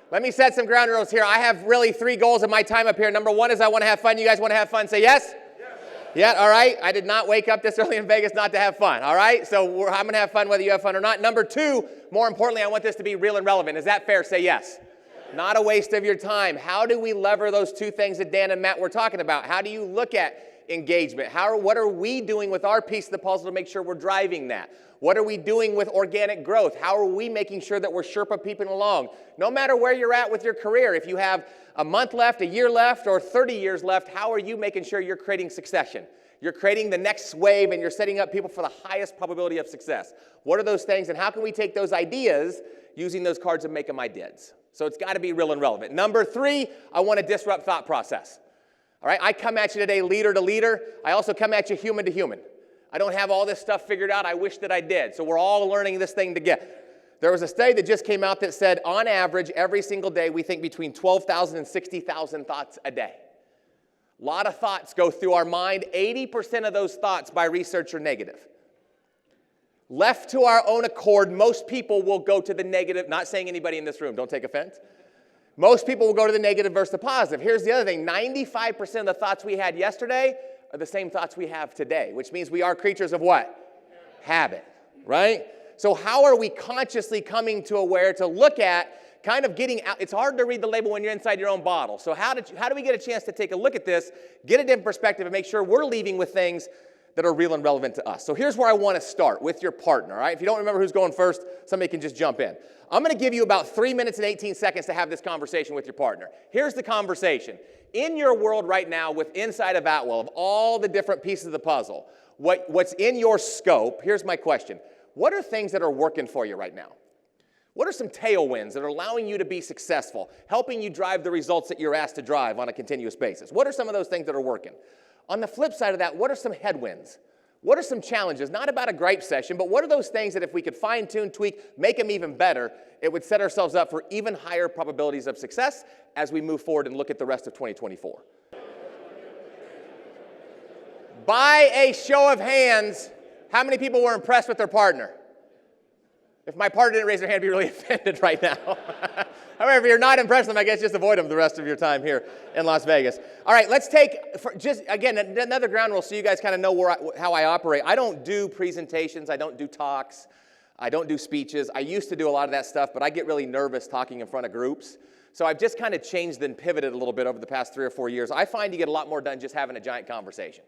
Let me set some ground rules here. I have really 3 goals in my time up here. Number 1 is I want to have fun. You guys want to have fun? Say yes? Yeah, all right. I did not wake up this early in Vegas not to have fun, all right? So I'm going to have fun whether you have fun or not. Number 2, more importantly, I want this to be real and relevant. Is that fair? Say yes. Not a waste of your time. How do we lever those 2 things that Dan and Matt were talking about? How do you look at engagement? What are we doing with our piece of the puzzle to make sure we're driving that? What are we doing with organic growth? How are we making sure that we're Sherpa people along? No matter where you're at with your career, if you have a month left, a year left, or 30 years left, how are you making sure you're creating succession? You're creating the next wave and you're setting up people for the highest probability of success. What are those things and how can we take those ideas using those cards and make them ideas? So it's got to be real and relevant. Number 3, I want to disrupt thought process. All right, I come at you today leader to leader. I also come at you human to human. I don't have all this stuff figured out. I wish that I did. So we're all learning this thing together. There was a study that just came out that said, on average, every single day, we think between 12,000 and 60,000 thoughts a day. A lot of thoughts go through our mind. 80% of those thoughts by research are negative. Left to our own accord, most people will go to the negative. Not saying anybody in this room, don't take offense. Most people will go to the negative versus the positive. Here's the other thing. 95% of the thoughts we had yesterday are the same thoughts we have today, which means we are creatures of what? Habit, right? So how are we consciously coming to aware to look at kind of getting out? It's hard to read the label when you're inside your own bottle. So how do we get a chance to take a look at this, get a different perspective, and make sure we're leaving with things that are real and relevant to us? So here's where I want to start, with your partner, all right? If you don't remember who's going first, somebody can just jump in. I'm going to give you about 3 minutes and 18 seconds to have this conversation with your partner. Here's the conversation. In your world right now, with inside of Atwell, of all the different pieces of the puzzle, what's in your scope, here's my question. What are things that are working for you right now? What are some tailwinds that are allowing you to be successful, helping you drive the results that you're asked to drive on a continuous basis? What are some of those things that are working? On the flip side of that, what are some headwinds? What are some challenges? Not about a gripe session, but what are those things that if we could fine-tune, tweak, make them even better, it would set ourselves up for even higher probabilities of success as we move forward and look at the rest of 2024. By a show of hands, how many people were impressed with their partner? If my partner didn't raise their hand, I'd be really offended right now. However, if you're not impressed with them, I guess just avoid them the rest of your time here in Las Vegas. All right, let's take, again, another ground rule so you guys kind of know how I operate. I don't do presentations. I don't do talks. I don't do speeches. I used to do a lot of that stuff, but I get really nervous talking in front of groups. So I've just kind of changed and pivoted a little bit over the past 3 or 4 years. I find you get a lot more done just having a giant conversation.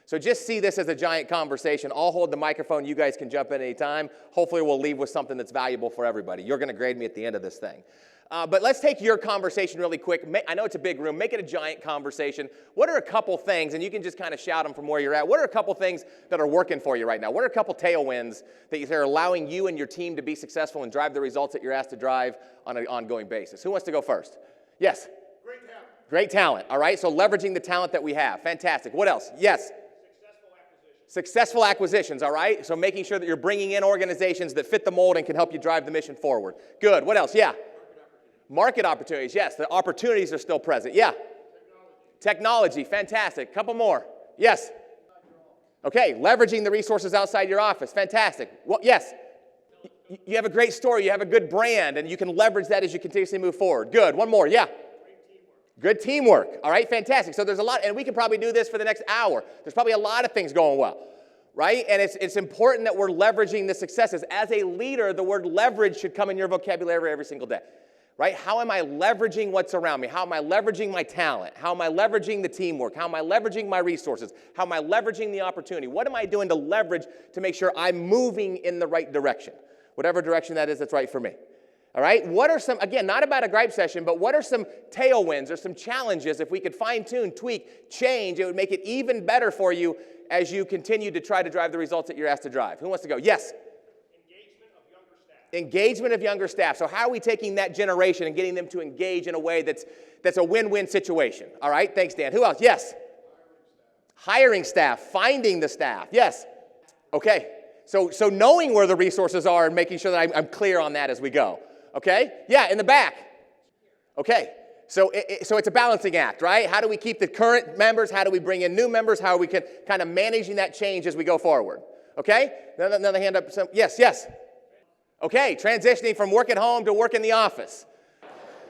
So just see this as a giant conversation. I'll hold the microphone. You guys can jump in anytime. Hopefully we'll leave with something that's valuable for everybody. You're going to grade me at the end of this thing. But let's take your conversation really quick. I know it's a big room. Make it a giant conversation. What are a couple things, and you can just kind of shout them from where you're at. What are a couple things that are working for you right now? What are a couple tailwinds that are allowing you and your team to be successful and drive the results that you're asked to drive on an ongoing basis? Who wants to go first? Yes? Great talent. Great talent. All right, so leveraging the talent that we have. Fantastic. What else? Yes? Successful acquisitions, all right? So making sure that you're bringing in organizations that fit the mold and can help you drive the mission forward. Good. What else? Yeah. Market opportunities. Yes, the opportunities are still present. Yeah. Technology. Fantastic. Couple more. Yes. Okay, leveraging the resources outside your office. Fantastic. Well, yes. You have a great story. You have a good brand, and you can leverage that as you continuously move forward. Good. One more. Yeah. Good teamwork. All right, fantastic. So there's a lot, and we can probably do this for the next hour. There's probably a lot of things going well, right? And it's important that we're leveraging the successes. As a leader, the word leverage should come in your vocabulary every single day, right? How am I leveraging what's around me? How am I leveraging my talent? How am I leveraging the teamwork? How am I leveraging my resources? How am I leveraging the opportunity? What am I doing to leverage to make sure I'm moving in the right direction? Whatever direction that is, that's right for me. All right, what are some, again, not about a gripe session, but what are some tailwinds or some challenges? If we could fine-tune, tweak, change, it would make it even better for you as you continue to try to drive the results that you're asked to drive. Who wants to go? Yes? Engagement of younger staff. Engagement of younger staff. So how are we taking that generation and getting them to engage in a way that's a win-win situation? All right, thanks, Dan. Who else? Yes? Hiring staff, finding the staff. Yes? Okay, so knowing where the resources are and making sure that I'm clear on that as we go. Okay? Yeah, in the back. Okay. So it's a balancing act, right? How do we keep the current members? How do we bring in new members? How are we kind of managing that change as we go forward? Okay? Another hand up. Yes. Okay, transitioning from work at home to work in the office.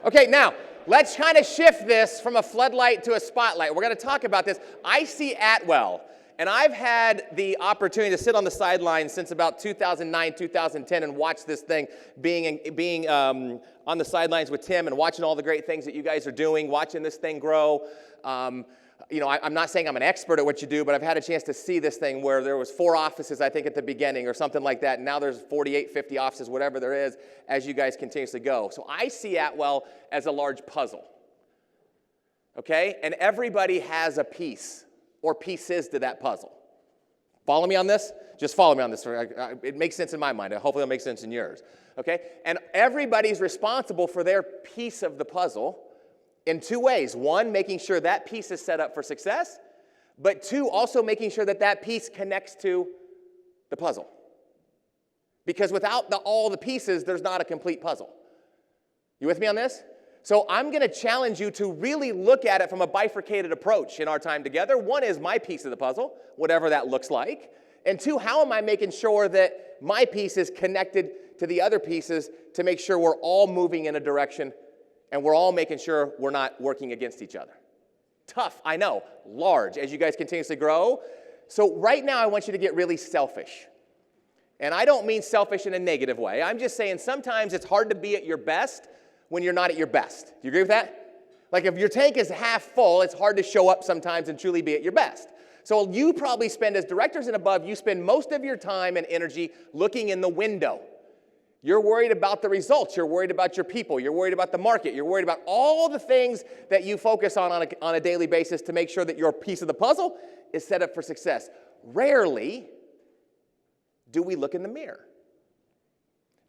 Okay, now, let's kind of shift this from a floodlight to a spotlight. We're going to talk about this. I see Atwell, and I've had the opportunity to sit on the sidelines since about 2009, 2010 and watch this thing being on the sidelines with Tim and watching all the great things that you guys are doing, watching this thing grow. I'm not saying I'm an expert at what you do, but I've had a chance to see this thing where there was 4 offices, I think, at the beginning or something like that. And now there's 48, 50 offices, whatever there is, as you guys continuously go. So I see Atwell as a large puzzle. Okay? And everybody has a piece or pieces to that puzzle. Follow me on this? Just follow me on this. It makes sense in my mind. Hopefully it'll make sense in yours. Okay? And everybody's responsible for their piece of the puzzle in 2 ways. 1, making sure that piece is set up for success, but 2, also making sure that that piece connects to the puzzle. Because without all the pieces, there's not a complete puzzle. You with me on this? So I'm going to challenge you to really look at it from a bifurcated approach in our time together. 1 is my piece of the puzzle, whatever that looks like. And 2, how am I making sure that my piece is connected to the other pieces to make sure we're all moving in a direction and we're all making sure we're not working against each other. Tough, I know. Large, as you guys continuously grow. So right now, I want you to get really selfish. And I don't mean selfish in a negative way. I'm just saying sometimes it's hard to be at your best when you're not at your best. Do you agree with that? Like if your tank is half full, it's hard to show up sometimes and truly be at your best. So you probably spend, as directors and above, you spend most of your time and energy looking in the window. You're worried about the results. You're worried about your people. You're worried about the market. You're worried about all the things that you focus on a daily basis to make sure that your piece of the puzzle is set up for success. Rarely do we look in the mirror.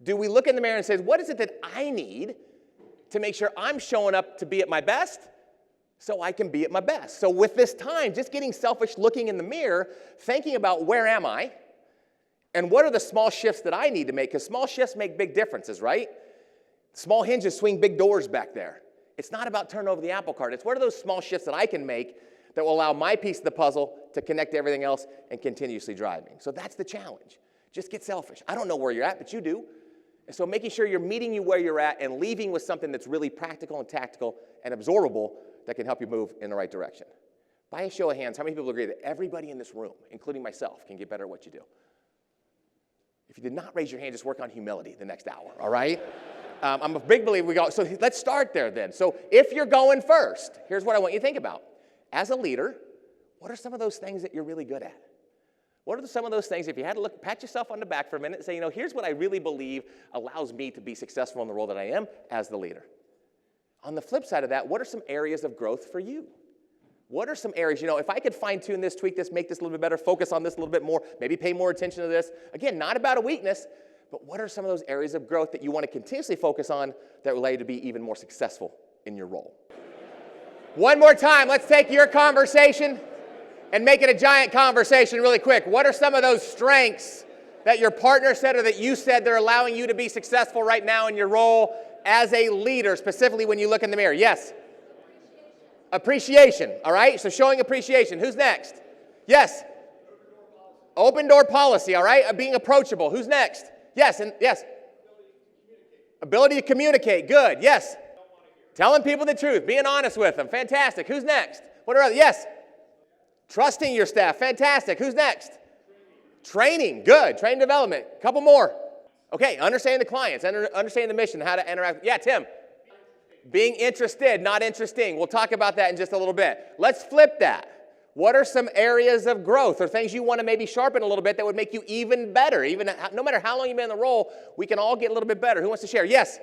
Do we look in the mirror and say, what is it that I need to make sure I'm showing up to be at my best so I can be at my best? So with this time, just getting selfish, looking in the mirror, thinking about where am I? And what are the small shifts that I need to make? Because small shifts make big differences, right? Small hinges swing big doors back there. It's not about turning over the apple cart. It's what are those small shifts that I can make that will allow my piece of the puzzle to connect to everything else and continuously drive me. So that's the challenge. Just get selfish. I don't know where you're at, but you do. And so making sure you're meeting you where you're at and leaving with something that's really practical and tactical and absorbable that can help you move in the right direction. By a show of hands, how many people agree that everybody in this room, including myself, can get better at what you do? If you did not raise your hand, just work on humility the next hour, all right? I'm a big believer we go. So let's start there then. So if you're going first, here's what I want you to think about. As a leader, what are some of those things that you're really good at? What are some of those things, if you had to look, pat yourself on the back for a minute and say, here's what I really believe allows me to be successful in the role that I am as the leader. On the flip side of that, what are some areas of growth for you? What are some areas, if I could fine-tune this, tweak this, make this a little bit better, focus on this a little bit more, maybe pay more attention to this. Again, not about a weakness, but what are some of those areas of growth that you want to continuously focus on that will allow you to be even more successful in your role? One more time, let's take your conversation and make it a giant conversation really quick. What are some of those strengths that your partner said or that you said they're allowing you to be successful right now in your role as a leader, specifically when you look in the mirror? Yes? Appreciation, all right? So showing appreciation. Who's next? Yes? Open door policy, all right? Being approachable. Who's next? Yes, and yes. Ability to communicate. Good. Yes. Telling people the truth. Being honest with them. Fantastic. Who's next? What are other? Yes. Trusting your staff. Fantastic. Who's next? Training. Good. Training development. A couple more. Okay. Understanding the clients. Understanding the mission. How to interact. Yeah, Tim. Being interested, not interesting. We'll talk about that in just a little bit. Let's flip that. What are some areas of growth or things you want to maybe sharpen a little bit that would make you even better? Even no matter how long you've been in the role, we can all get a little bit better. Who wants to share? Yes?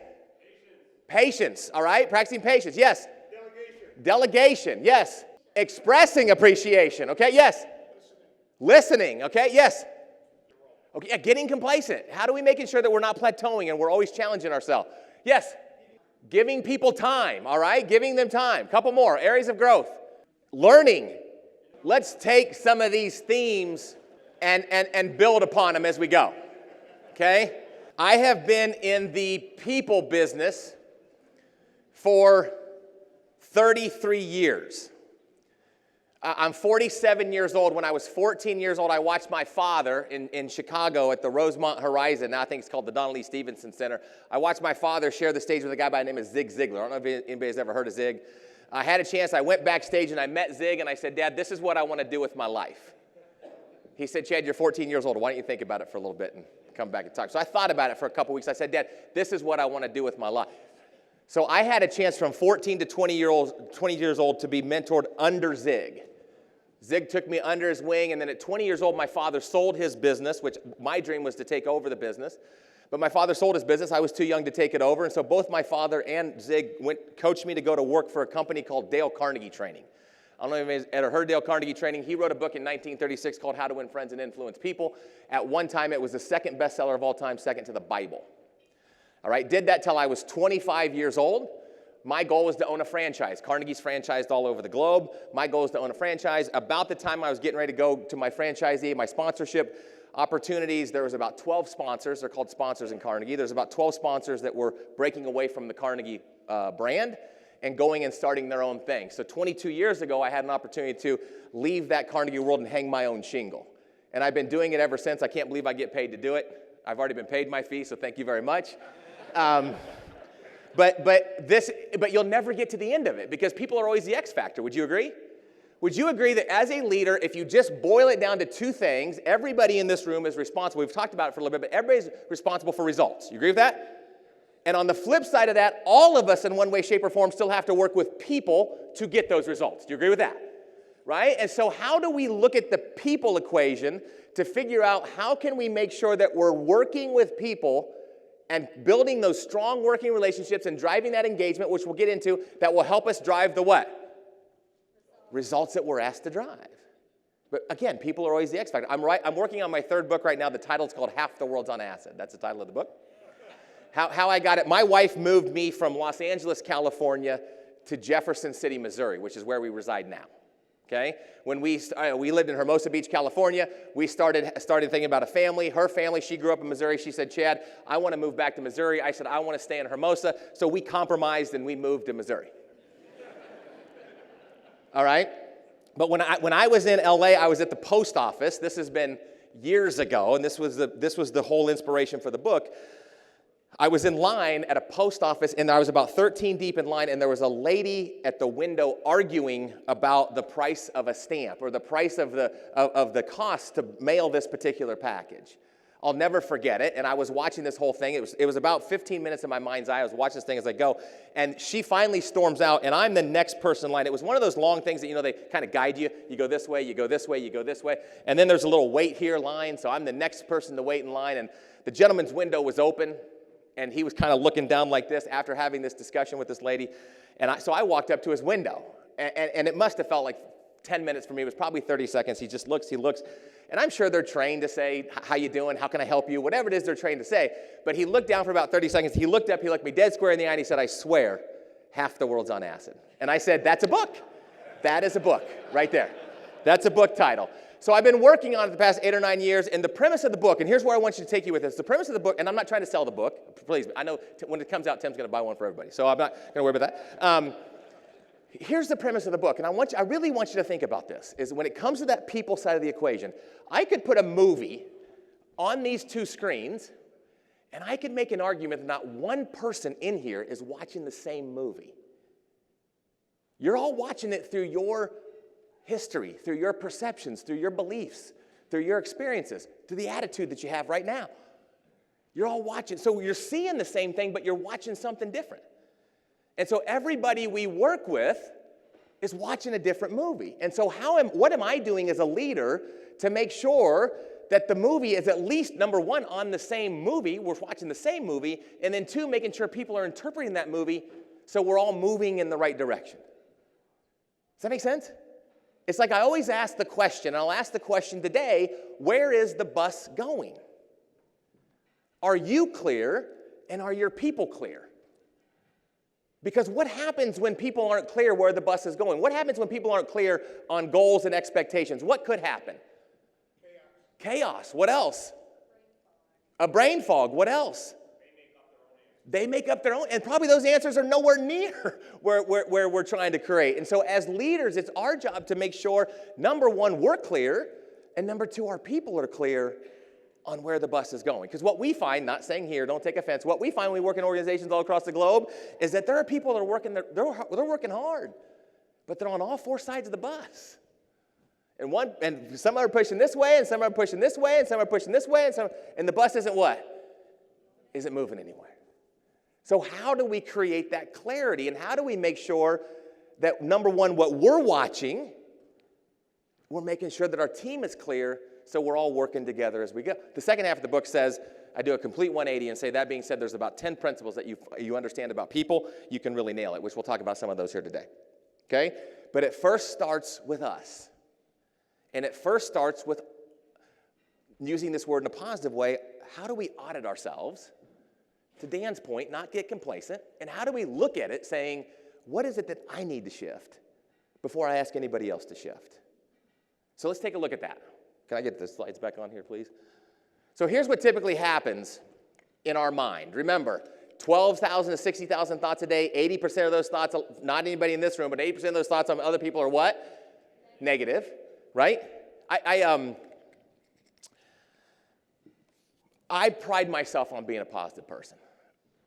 Patience. All right? Practicing patience. Yes? Delegation. Yes? Expressing appreciation. Okay? Yes? Listening. Okay? Yes? Okay. Yeah, getting complacent. How do we making sure that we're not plateauing and we're always challenging ourselves? Yes? Giving people time, all right? Giving them time. Couple more. Areas of growth. Learning. Let's take some of these themes and build upon them as we go, okay? I have been in the people business for 33 years. I'm 47 years old. When I was 14 years old, I watched my father in Chicago at the Rosemont Horizon. Now I think it's called the Donald E. Stevenson Center. I watched my father share the stage with a guy by the name of Zig Ziglar. I don't know if anybody's ever heard of Zig. I had a chance. I went backstage and I met Zig and I said, Dad, this is what I want to do with my life. He said, Chad, you're 14 years old. Why don't you think about it for a little bit and come back and talk? So I thought about it for a couple weeks. I said, Dad, this is what I want to do with my life. So I had a chance from 14 to 20 years old to be mentored under Zig. Zig took me under his wing, and then at 20 years old, my father sold his business, which my dream was to take over the business. But my father sold his business. I was too young to take it over, and so both my father and Zig coached me to go to work for a company called Dale Carnegie Training. I don't know if anybody's ever heard Dale Carnegie Training. He wrote a book in 1936 called How to Win Friends and Influence People. At one time, it was the second bestseller of all time, second to the Bible. All right, did that till I was 25 years old. My goal was to own a franchise. Carnegie's franchised all over the globe. My goal was to own a franchise. About the time I was getting ready to go to my franchisee, my sponsorship opportunities, there was about 12 sponsors. They're called sponsors in Carnegie. There's about 12 sponsors that were breaking away from the Carnegie brand and going and starting their own thing. So 22 years ago, I had an opportunity to leave that Carnegie world and hang my own shingle. And I've been doing it ever since. I can't believe I get paid to do it. I've already been paid my fee, so thank you very much. But you'll never get to the end of it because people are always the X factor. Would you agree? Would you agree that as a leader, if you just boil it down to two things, everybody in this room is responsible. We've talked about it for a little bit, but everybody's responsible for results. You agree with that? And on the flip side of that, all of us in one way, shape, or form still have to work with people to get those results. Do you agree with that? Right? And so how do we look at the people equation to figure out how can we make sure that we're working with people and building those strong working relationships and driving that engagement, which we'll get into, that will help us drive the what? Results that we're asked to drive. But again, people are always the X factor. I'm working on my third book right now. The title's called Half the World's on Acid. That's the title of the book. How I got it. My wife moved me from Los Angeles, California to Jefferson City, Missouri, which is where we reside now. Okay, when we lived in Hermosa Beach, California, we started thinking about a family. Her family, she grew up in Missouri. She said, Chad, I want to move back to Missouri. I said, I want to stay in Hermosa. So we compromised and we moved to Missouri. All right? But when I was in LA, I was at the post office. This has been years ago, and this was the whole inspiration for the book. I was in line at a post office, and I was about 13 deep in line, and there was a lady at the window arguing about the price of a stamp or the price of the cost to mail this particular package. I'll never forget it, and I was watching this whole thing. It was about 15 minutes in my mind's eye. I was watching this thing as I go, and she finally storms out, and I'm the next person in line. It was one of those long things that, they kind of guide you. You go this way, you go this way, you go this way, and then there's a little wait here line, so I'm the next person to wait in line, and the gentleman's window was open. And he was kind of looking down like this after having this discussion with this lady. And so I walked up to his window. And it must have felt like 10 minutes for me. It was probably 30 seconds. He just looks, he looks. And I'm sure they're trained to say, how you doing? How can I help you? Whatever it is they're trained to say. But he looked down for about 30 seconds. He looked up. He looked me dead square in the eye. And he said, I swear, half the world's on acid. And I said, that's a book. That is a book right there. That's a book title. So I've been working on it the past 8 or 9 years, and the premise of the book, and here's where I want you to take you with this. The premise of the book, and I'm not trying to sell the book, please. I know when it comes out, Tim's going to buy one for everybody, so I'm not going to worry about that. Here's the premise of the book, and I really want you to think about this, is when it comes to that people side of the equation, I could put a movie on these two screens, and I could make an argument that not one person in here is watching the same movie. You're all watching it through your history, through your perceptions, through your beliefs, through your experiences, through the attitude that you have right now. You're all watching. So you're seeing the same thing, but you're watching something different. And so everybody we work with is watching a different movie. And so what am I doing as a leader to make sure that the movie is at least, number one, on the same movie, we're watching the same movie, and then two, making sure people are interpreting that movie so we're all moving in the right direction. Does that make sense? It's like I always ask the question, and I'll ask the question today, where is the bus going? Are you clear, and are your people clear? Because what happens when people aren't clear where the bus is going? What happens when people aren't clear on goals and expectations? What could happen? Chaos. What else? A brain fog. What else? They make up their own, and probably those answers are nowhere near where we're trying to create. And so as leaders, it's our job to make sure, number one, we're clear, and number two, our people are clear on where the bus is going. Because what we find, not saying here, don't take offense, what we find when we work in organizations all across the globe is that there are people that are working, they're working hard, but they're on all four sides of the bus. And some are pushing this way, and some are pushing this way, and some are pushing this way, and the bus isn't what? Isn't moving anywhere. So how do we create that clarity, and how do we make sure that, number one, what we're watching, we're making sure that our team is clear so we're all working together as we go. The second half of the book says, I do a complete 180 and say, that being said, there's about 10 principles that you understand about people, you can really nail it, which we'll talk about some of those here today. Okay? But it first starts with us. And it first starts with using this word in a positive way. How do we audit ourselves? To Dan's point, not get complacent. And how do we look at it saying, what is it that I need to shift before I ask anybody else to shift? So let's take a look at that. Can I get the slides back on here, please? So here's what typically happens in our mind. Remember, 12,000 to 60,000 thoughts a day. 80% of those thoughts, not anybody in this room, but 80% of those thoughts on other people are what? Negative, right? I pride myself on being a positive person.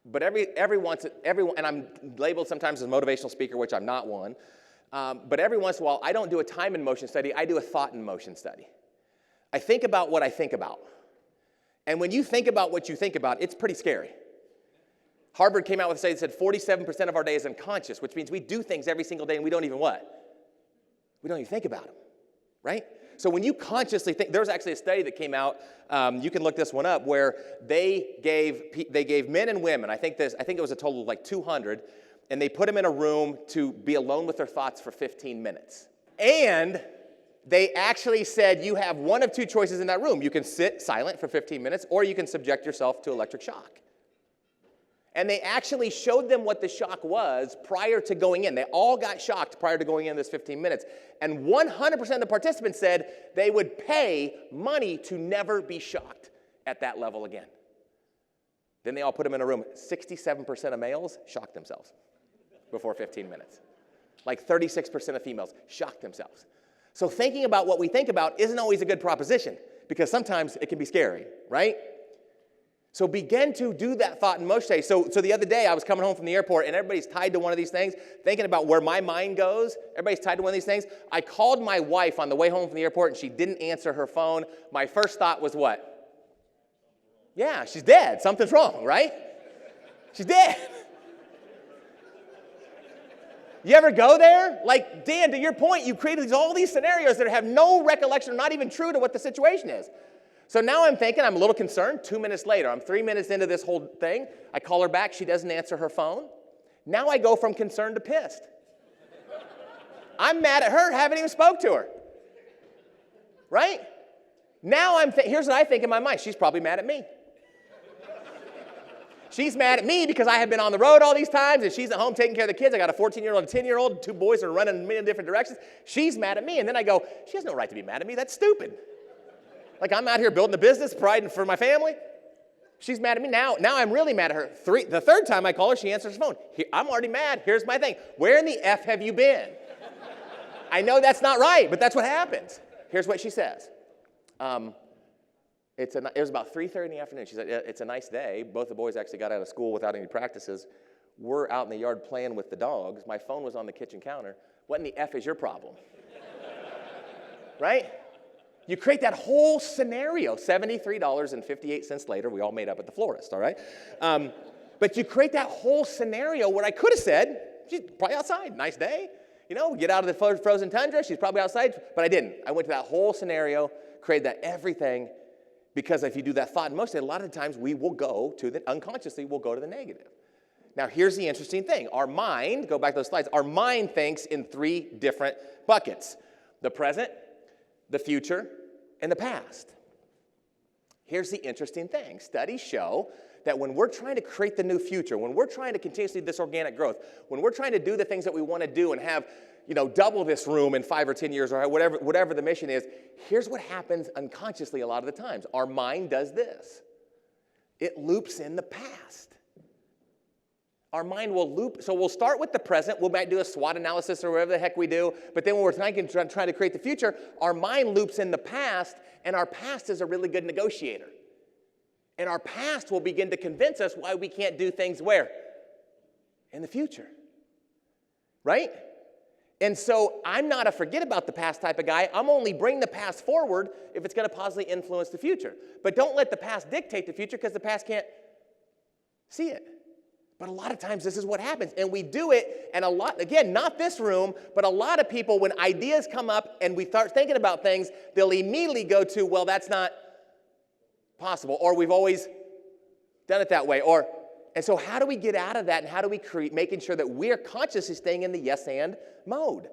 But everyone, and I'm labeled sometimes as a motivational speaker, which I'm not one. But every once in a while, I don't do a time and motion study. I do a thought and motion study. I think about what I think about. And when you think about what you think about, it's pretty scary. Harvard came out with a study that said 47% of our day is unconscious, which means we do things every single day and we don't even what? We don't even think about them, right? So when you consciously think, there was actually a study that came out, you can look this one up, where they gave men and women, I think it was a total of like 200, and they put them in a room to be alone with their thoughts for 15 minutes. And they actually said you have one of two choices in that room. You can sit silent for 15 minutes, or you can subject yourself to electric shock. And they actually showed them what the shock was prior to going in. They all got shocked prior to going in this 15 minutes. And 100% of the participants said they would pay money to never be shocked at that level again. Then they all put them in a room. 67% of males shocked themselves before 15 minutes. Like 36% of females shocked themselves. So thinking about what we think about isn't always a good proposition, because sometimes it can be scary, right? So begin to do that thought and motion. So the other day I was coming home from the airport, and everybody's tied to one of these things, thinking about where my mind goes. Everybody's tied to one of these things. I called my wife on the way home from the airport, and she didn't answer her phone. My first thought was what? Yeah, she's dead. Something's wrong, right? She's dead. You ever go there? Like, Dan, to your point, you created all these scenarios that have no recollection or not even true to what the situation is. So now I'm thinking, I'm a little concerned. 2 minutes later, I'm 3 minutes into this whole thing. I call her back. She doesn't answer her phone. Now I go from concerned to pissed. I'm mad at her, haven't even spoke to her. Right? Now here's what I think in my mind. She's probably mad at me. She's mad at me because I have been on the road all these times, and she's at home taking care of the kids. I got a 14-year-old and a 10-year-old. 2 boys are running in a million different directions. She's mad at me. And then I go, she has no right to be mad at me. That's stupid. Like, I'm out here building a business, providing for my family. She's mad at me. Now I'm really mad at her. The third time I call her, she answers her phone. I'm already mad. Here's my thing. Where in the F have you been? I know that's not right, but that's what happens. Here's what she says. It was about 3:30 in the afternoon. She said, it's a nice day. Both the boys actually got out of school without any practices. We're out in the yard playing with the dogs. My phone was on the kitchen counter. What in the F is your problem? Right? You create that whole scenario. $73.58 later, we all made up at the florist, all right? But you create that whole scenario where I could have said, she's probably outside. Nice day. You know, get out of the frozen tundra. She's probably outside. But I didn't. I went to that whole scenario, created that everything. Because if you do that thought and motion, a lot of times we will go to unconsciously, we'll go to the negative. Now, here's the interesting thing. Our mind, go back to those slides, our mind thinks in 3 different buckets. The present, the future, and the past. Here's the interesting thing. Studies show that when we're trying to create the new future, when we're trying to continuously do this organic growth, when we're trying to do the things that we want to do and have, double this room in 5 or 10 years or whatever the mission is, here's what happens unconsciously a lot of the times. Our mind does this. It loops in the past. Our mind will loop. So we'll start with the present. We might do a SWOT analysis or whatever the heck we do. But then when we're trying to create the future, our mind loops in the past, and our past is a really good negotiator. And our past will begin to convince us why we can't do things where? In the future. Right? And so I'm not a forget about the past type of guy. I'm only bring the past forward if it's going to positively influence the future. But don't let the past dictate the future because the past can't see it. But a lot of times this is what happens. And we do it, and a lot, again, not this room, but a lot of people, when ideas come up and we start thinking about things, they'll immediately go to, well, that's not possible, or we've always done it that way, and so how do we get out of that, and how do we create, making sure that we're consciously staying in the yes and mode,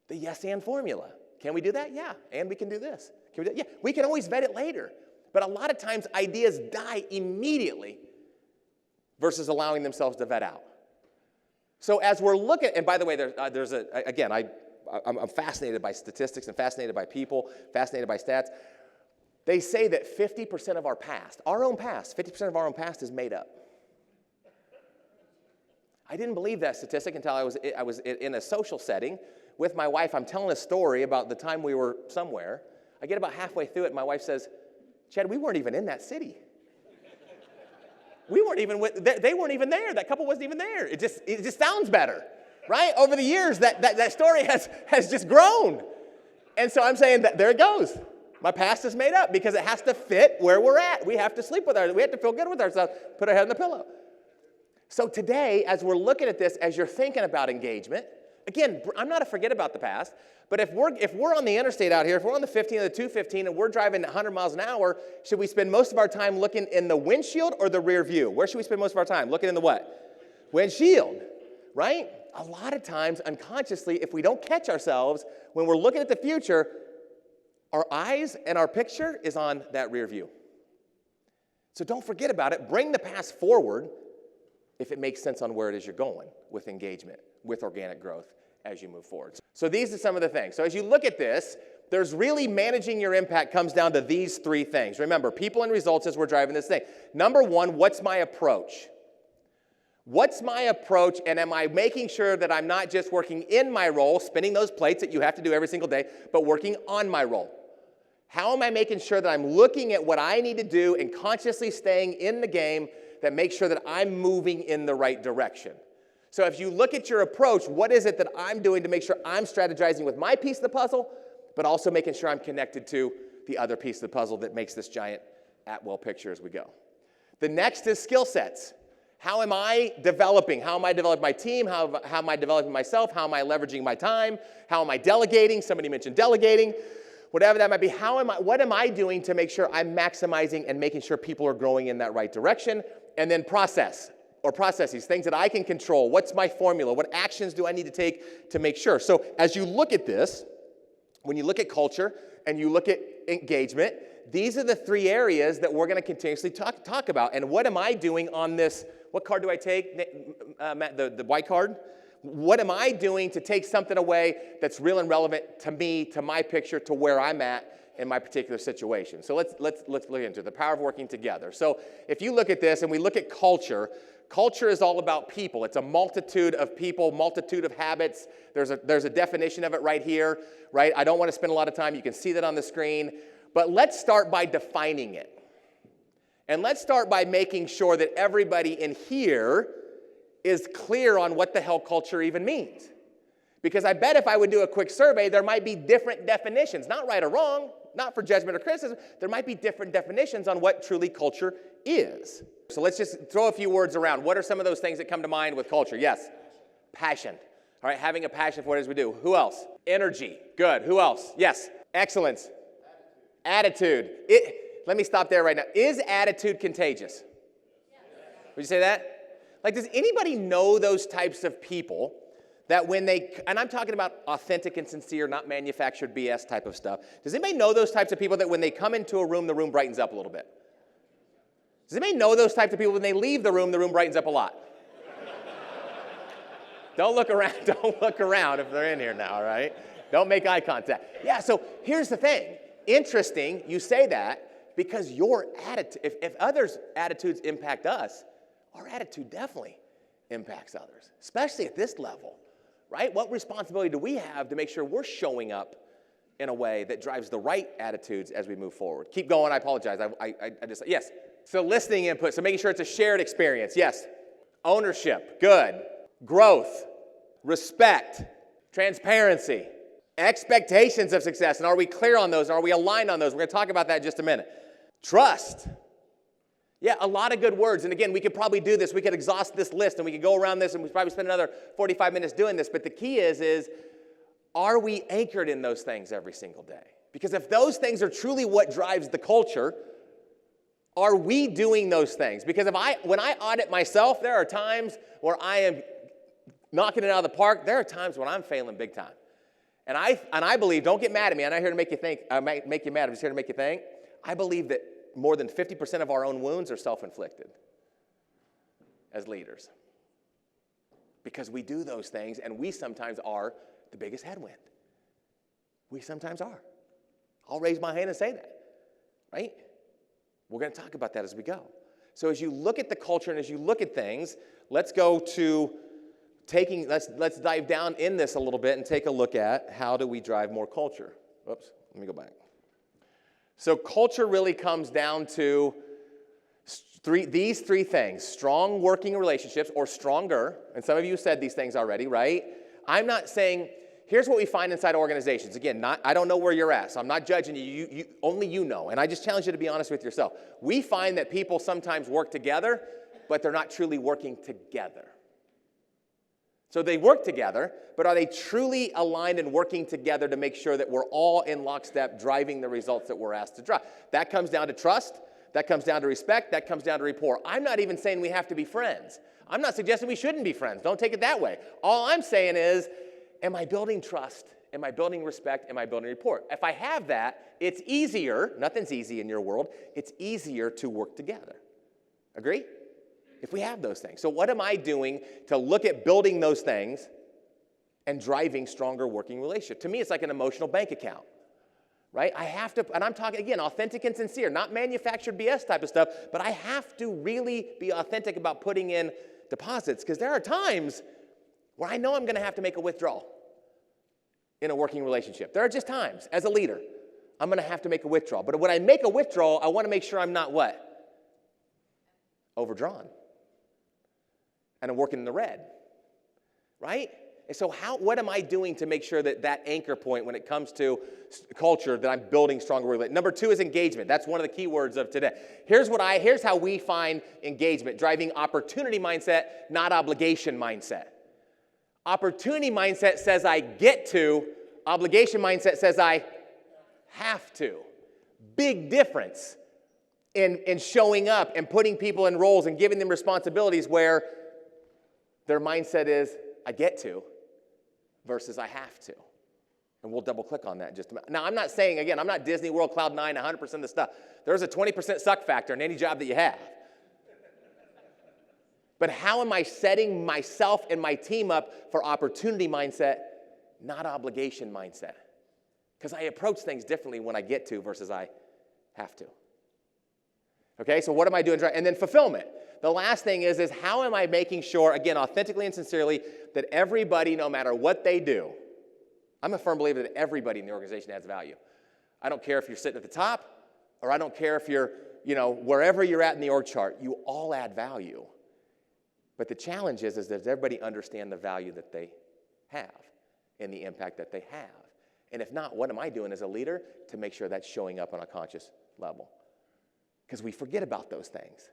the yes and formula? Can we do that? Yeah. And we can do this. Can we do that? Yeah. We can always vet it later. But a lot of times ideas die immediately versus allowing themselves to vet out. So as we're looking, and by the way, I'm fascinated by statistics and fascinated by people, fascinated by stats. They say that 50% of our past, 50% of our own past is made up. I didn't believe that statistic until I was in a social setting with my wife. I'm telling a story about the time we were somewhere. I get about halfway through it, and my wife says, Chad, we weren't even in that city. They weren't even there. That couple wasn't even there. It just sounds better, right? Over the years, that story has just grown. And so I'm saying that there it goes. My past is made up because it has to fit where we're at. We have to sleep with ourselves. We have to feel good with ourselves, put our head on the pillow. So today, as we're looking at this, as you're thinking about engagement, again, I'm not a forget about the past, but if we're on the interstate out here, if we're on the 15 or the 215 and we're driving 100 miles an hour, should we spend most of our time looking in the windshield or the rear view? Where should we spend most of our time? Looking in the what? Windshield, right? A lot of times, unconsciously, if we don't catch ourselves, when we're looking at the future, our eyes and our picture is on that rear view. So don't forget about it. Bring the past forward if it makes sense on where it is you're going with engagement, with organic growth as you move forward. So these are some of the things. So as you look at this, there's really managing your impact comes down to these three things. Remember, people and results as we're driving this thing. Number one, what's my approach? What's my approach, and am I making sure that I'm not just working in my role, spinning those plates that you have to do every single day, but working on my role? How am I making sure that I'm looking at what I need to do and consciously staying in the game that makes sure that I'm moving in the right direction? So if you look at your approach, what is it that I'm doing to make sure I'm strategizing with my piece of the puzzle, but also making sure I'm connected to the other piece of the puzzle that makes this giant at-will picture as we go? The next is skill sets. How am I developing? How am I developing my team? How am I developing myself? How am I leveraging my time? How am I delegating? Somebody mentioned delegating. Whatever that might be, what am I doing to make sure I'm maximizing and making sure people are growing in that right direction? And then processes, things that I can control. What's my formula? What actions do I need to take to make sure? So as you look at this, when you look at culture and you look at engagement, these are the three areas that we're going to continuously talk about. And what am I doing on this? What card do I take, Matt, the white card? What am I doing to take something away that's real and relevant to me, to my picture, to where I'm at in my particular situation? So let's look into the power of working together. So if you look at this and we look at culture, culture is all about people. It's a multitude of people, multitude of habits. There's a definition of it right here, right? I don't want to spend a lot of time. You can see that on the screen. But let's start by defining it. And let's start by making sure that everybody in here is clear on what the hell culture even means. Because I bet if I would do a quick survey, there might be different definitions, not right or wrong, not for judgment or criticism. There might be different definitions on what truly culture is. So let's just throw a few words around. What are some of those things that come to mind with culture? Yes. Passion. All right, having a passion for what it is we do. Who else? Energy. Good. Who else? Yes. Excellence. Attitude. Let me stop there right now. Is attitude contagious? Would you say that? Like, does anybody know those types of people that when and I'm talking about authentic and sincere, not manufactured BS type of stuff. Does anybody know those types of people that when they come into a room, the room brightens up a little bit? Does anybody know those types of people when they leave the room brightens up a lot? Don't look around if they're in here now, all right? Don't make eye contact. Yeah, so here's the thing. Interesting, you say that because your attitude, if others' attitudes impact us, our attitude definitely impacts others, especially at this level, right? What responsibility do we have to make sure we're showing up in a way that drives the right attitudes as we move forward? Keep going. I apologize. I just, yes. So listening input. So making sure it's a shared experience. Yes. Ownership. Good. Growth. Respect. Transparency. Expectations of success. And are we clear on those? Are we aligned on those? We're going to talk about that in just a minute. Trust. Yeah, a lot of good words. And again, we could probably do this. We could exhaust this list and we could go around this and we'd probably spend another 45 minutes doing this. But the key is are we anchored in those things every single day? Because if those things are truly what drives the culture, are we doing those things? Because when I audit myself, there are times where I am knocking it out of the park. There are times when I'm failing big time. And I believe, don't get mad at me. I'm not here to make you think, make you mad. I'm just here to make you think. I believe that more than 50% of our own wounds are self-inflicted as leaders. Because we do those things, and we sometimes are the biggest headwind. We sometimes are. I'll raise my hand and say that, right? We're going to talk about that as we go. So as you look at the culture and as you look at things, let's go to let's dive down in this a little bit and take a look at how do we drive more culture. Oops, let me go back. So culture really comes down to these three things: strong working relationships, or stronger. And some of you said these things already, right? I'm not saying, here's what we find inside organizations. Again, I don't know where you're at, so I'm not judging you. Only you know. And I just challenge you to be honest with yourself. We find that people sometimes work together, but they're not truly working together. So they work together, but are they truly aligned and working together to make sure that we're all in lockstep driving the results that we're asked to drive? That comes down to trust. That comes down to respect. That comes down to rapport. I'm not even saying we have to be friends. I'm not suggesting we shouldn't be friends. Don't take it that way. All I'm saying is, am I building trust? Am I building respect? Am I building rapport? If I have that, it's easier. Nothing's easy in your world. It's easier to work together. Agree? If we have those things. So what am I doing to look at building those things and driving stronger working relationship? To me, it's like an emotional bank account, right? I have to, and I'm talking, again, authentic and sincere, not manufactured BS type of stuff, but I have to really be authentic about putting in deposits, because there are times where I know I'm going to have to make a withdrawal in a working relationship. There are just times, as a leader, I'm going to have to make a withdrawal. But when I make a withdrawal, I want to make sure I'm not what? Overdrawn. And I'm working in the red, right? And so what am I doing to make sure that anchor point when it comes to culture, that I'm building stronger relationships? Number 2 is engagement. That's one of the key words of today. Here's how we find engagement: driving opportunity mindset, not obligation mindset. Opportunity mindset says I get to. Obligation mindset says I have to. Big difference in showing up and putting people in roles and giving them responsibilities where their mindset is, I get to, versus I have to. And we'll double click on that in just a minute. Now, I'm not saying, again, I'm not Disney World, Cloud 9, 100% of the stuff. There's a 20% suck factor in any job that you have. But how am I setting myself and my team up for opportunity mindset, not obligation mindset? Because I approach things differently when I get to versus I have to. Okay, so what am I doing? And then fulfillment. The last thing is how am I making sure, again, authentically and sincerely, that everybody, no matter what they do, I'm a firm believer that everybody in the organization adds value. I don't care if you're sitting at the top, or I don't care if you're, wherever you're at in the org chart, you all add value. But the challenge is does everybody understand the value that they have and the impact that they have? And if not, what am I doing as a leader to make sure that's showing up on a conscious level? Because we forget about those things.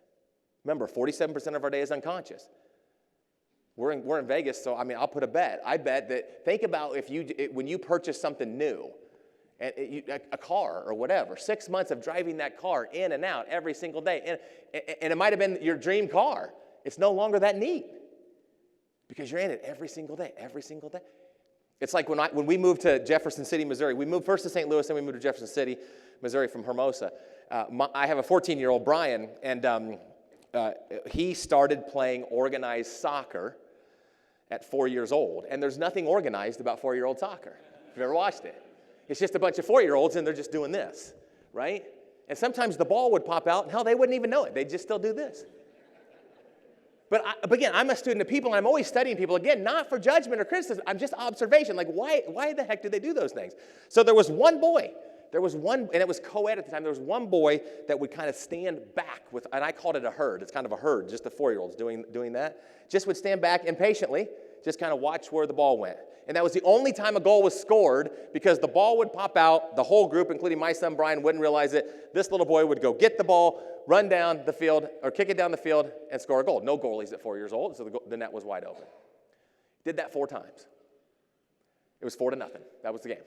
Remember, 47% of our day is unconscious. We're in Vegas, so I'll put a bet. I bet that, think about when you purchase something new, a car or whatever, 6 months of driving that car in and out every single day, and it might have been your dream car. It's no longer that neat because you're in it every single day. It's like when we moved to Jefferson City, Missouri. We moved first to St. Louis, then we moved to Jefferson City, Missouri from Hermosa. I have a 14-year-old, Brian, and he started playing organized soccer at 4 years old. And there's nothing organized about 4-year-old soccer, if you've ever watched it. It's just a bunch of 4-year-olds, and they're just doing this, right? And sometimes the ball would pop out, and hell, they wouldn't even know it. They'd just still do this. But again, I'm a student of people, and I'm always studying people. Again, not for judgment or criticism. I'm just observation. Like, why the heck do they do those things? So there was one boy. And it was co-ed at the time. There was one boy that would kind of stand back with, and I called it a herd. It's kind of a herd, just the 4-year-olds doing that. Just would stand back impatiently, just kind of watch where the ball went. And that was the only time a goal was scored, because the ball would pop out. The whole group, including my son Brian, wouldn't realize it. This little boy would go get the ball, run down the field, or kick it down the field, and score a goal. No goalies at 4 years old, so the net was wide open. Did that 4 times. It was 4-0. That was the game.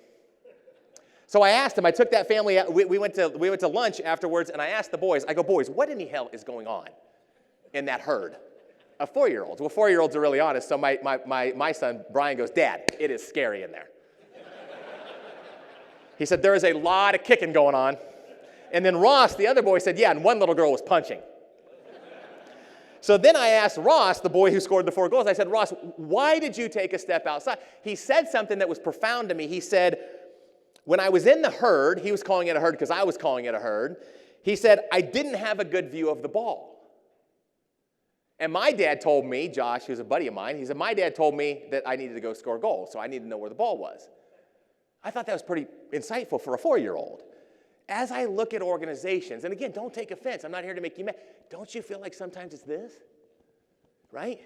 So I asked him. I took that family out. We went to lunch afterwards, and I asked the boys. I go, boys, what in the hell is going on in that herd of 4-year-olds? Well, 4-year-olds are really honest. So my son Brian goes, Dad, it is scary in there. He said, there is a lot of kicking going on. And then Ross, the other boy, said, yeah, and one little girl was punching. So then I asked Ross, the boy who scored the 4 goals, I said, Ross, why did you take a step outside? He said something that was profound to me. He said, when I was in the herd, he was calling it a herd because I was calling it a herd, he said, I didn't have a good view of the ball. And my dad told me, Josh, who's a buddy of mine, he said, my dad told me that I needed to go score goals, so I needed to know where the ball was. I thought that was pretty insightful for a 4-year-old. As I look at organizations, and again, don't take offense. I'm not here to make you mad. Don't you feel like sometimes it's this? Right?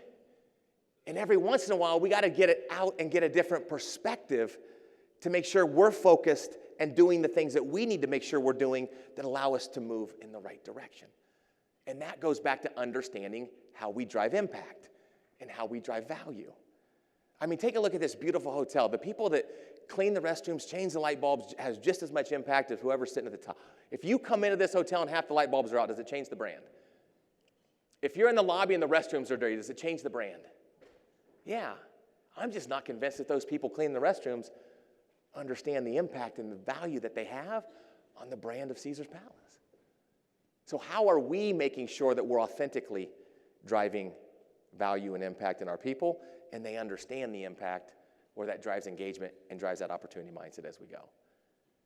And every once in a while, we got to get it out and get a different perspective to make sure we're focused and doing the things that we need to make sure we're doing that allow us to move in the right direction. And that goes back to understanding how we drive impact and how we drive value. I mean, take a look at this beautiful hotel. The people that clean the restrooms, change the light bulbs, has just as much impact as whoever's sitting at the top. If you come into this hotel and half the light bulbs are out, does it change the brand? If you're in the lobby and the restrooms are dirty, does it change the brand? Yeah. I'm just not convinced that those people cleaning the restrooms understand the impact and the value that they have on the brand of Caesar's Palace. So how are we making sure that we're authentically driving value and impact in our people, and they understand the impact where that drives engagement and drives that opportunity mindset as we go?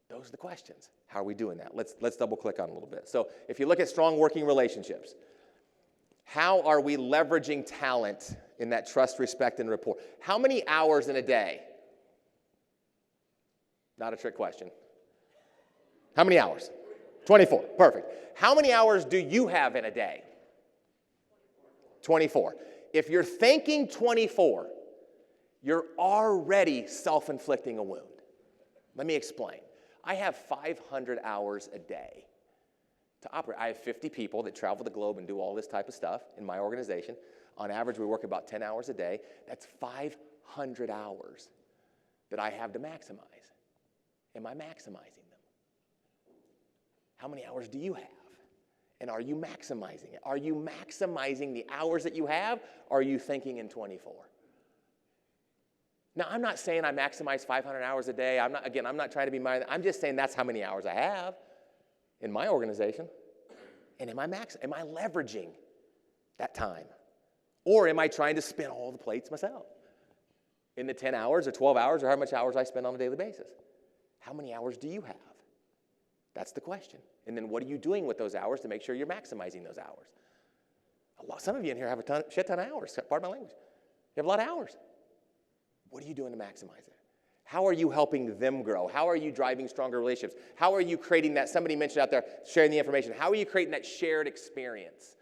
Those are the questions. How are we doing that? Let's double click on it a little bit. So if you look at strong working relationships, how are we leveraging talent in that trust, respect, and rapport? How many hours in a day? Not a trick question. How many hours? 24. Perfect. How many hours do you have in a day? 24. If you're thinking 24, you're already self-inflicting a wound. Let me explain. I have 500 hours a day to operate. I have 50 people that travel the globe and do all this type of stuff in my organization. On average, we work about 10 hours a day. That's 500 hours that I have to maximize. Am I maximizing them? How many hours do you have? And are you maximizing it? Are you maximizing the hours that you have, or are you thinking in 24? Now, I'm not saying I maximize 500 hours a day. I'm not trying to be I'm just saying that's how many hours I have in my organization. And am I leveraging that time? Or am I trying to spin all the plates myself in the 10 hours or 12 hours or how much hours I spend on a daily basis? How many hours do you have? That's the question. And then what are you doing with those hours to make sure you're maximizing those hours? Some of you in here have a shit ton of hours. Pardon my language. You have a lot of hours. What are you doing to maximize it? How are you helping them grow? How are you driving stronger relationships? How are you creating that? Somebody mentioned out there, sharing the information. How are you creating that shared experience?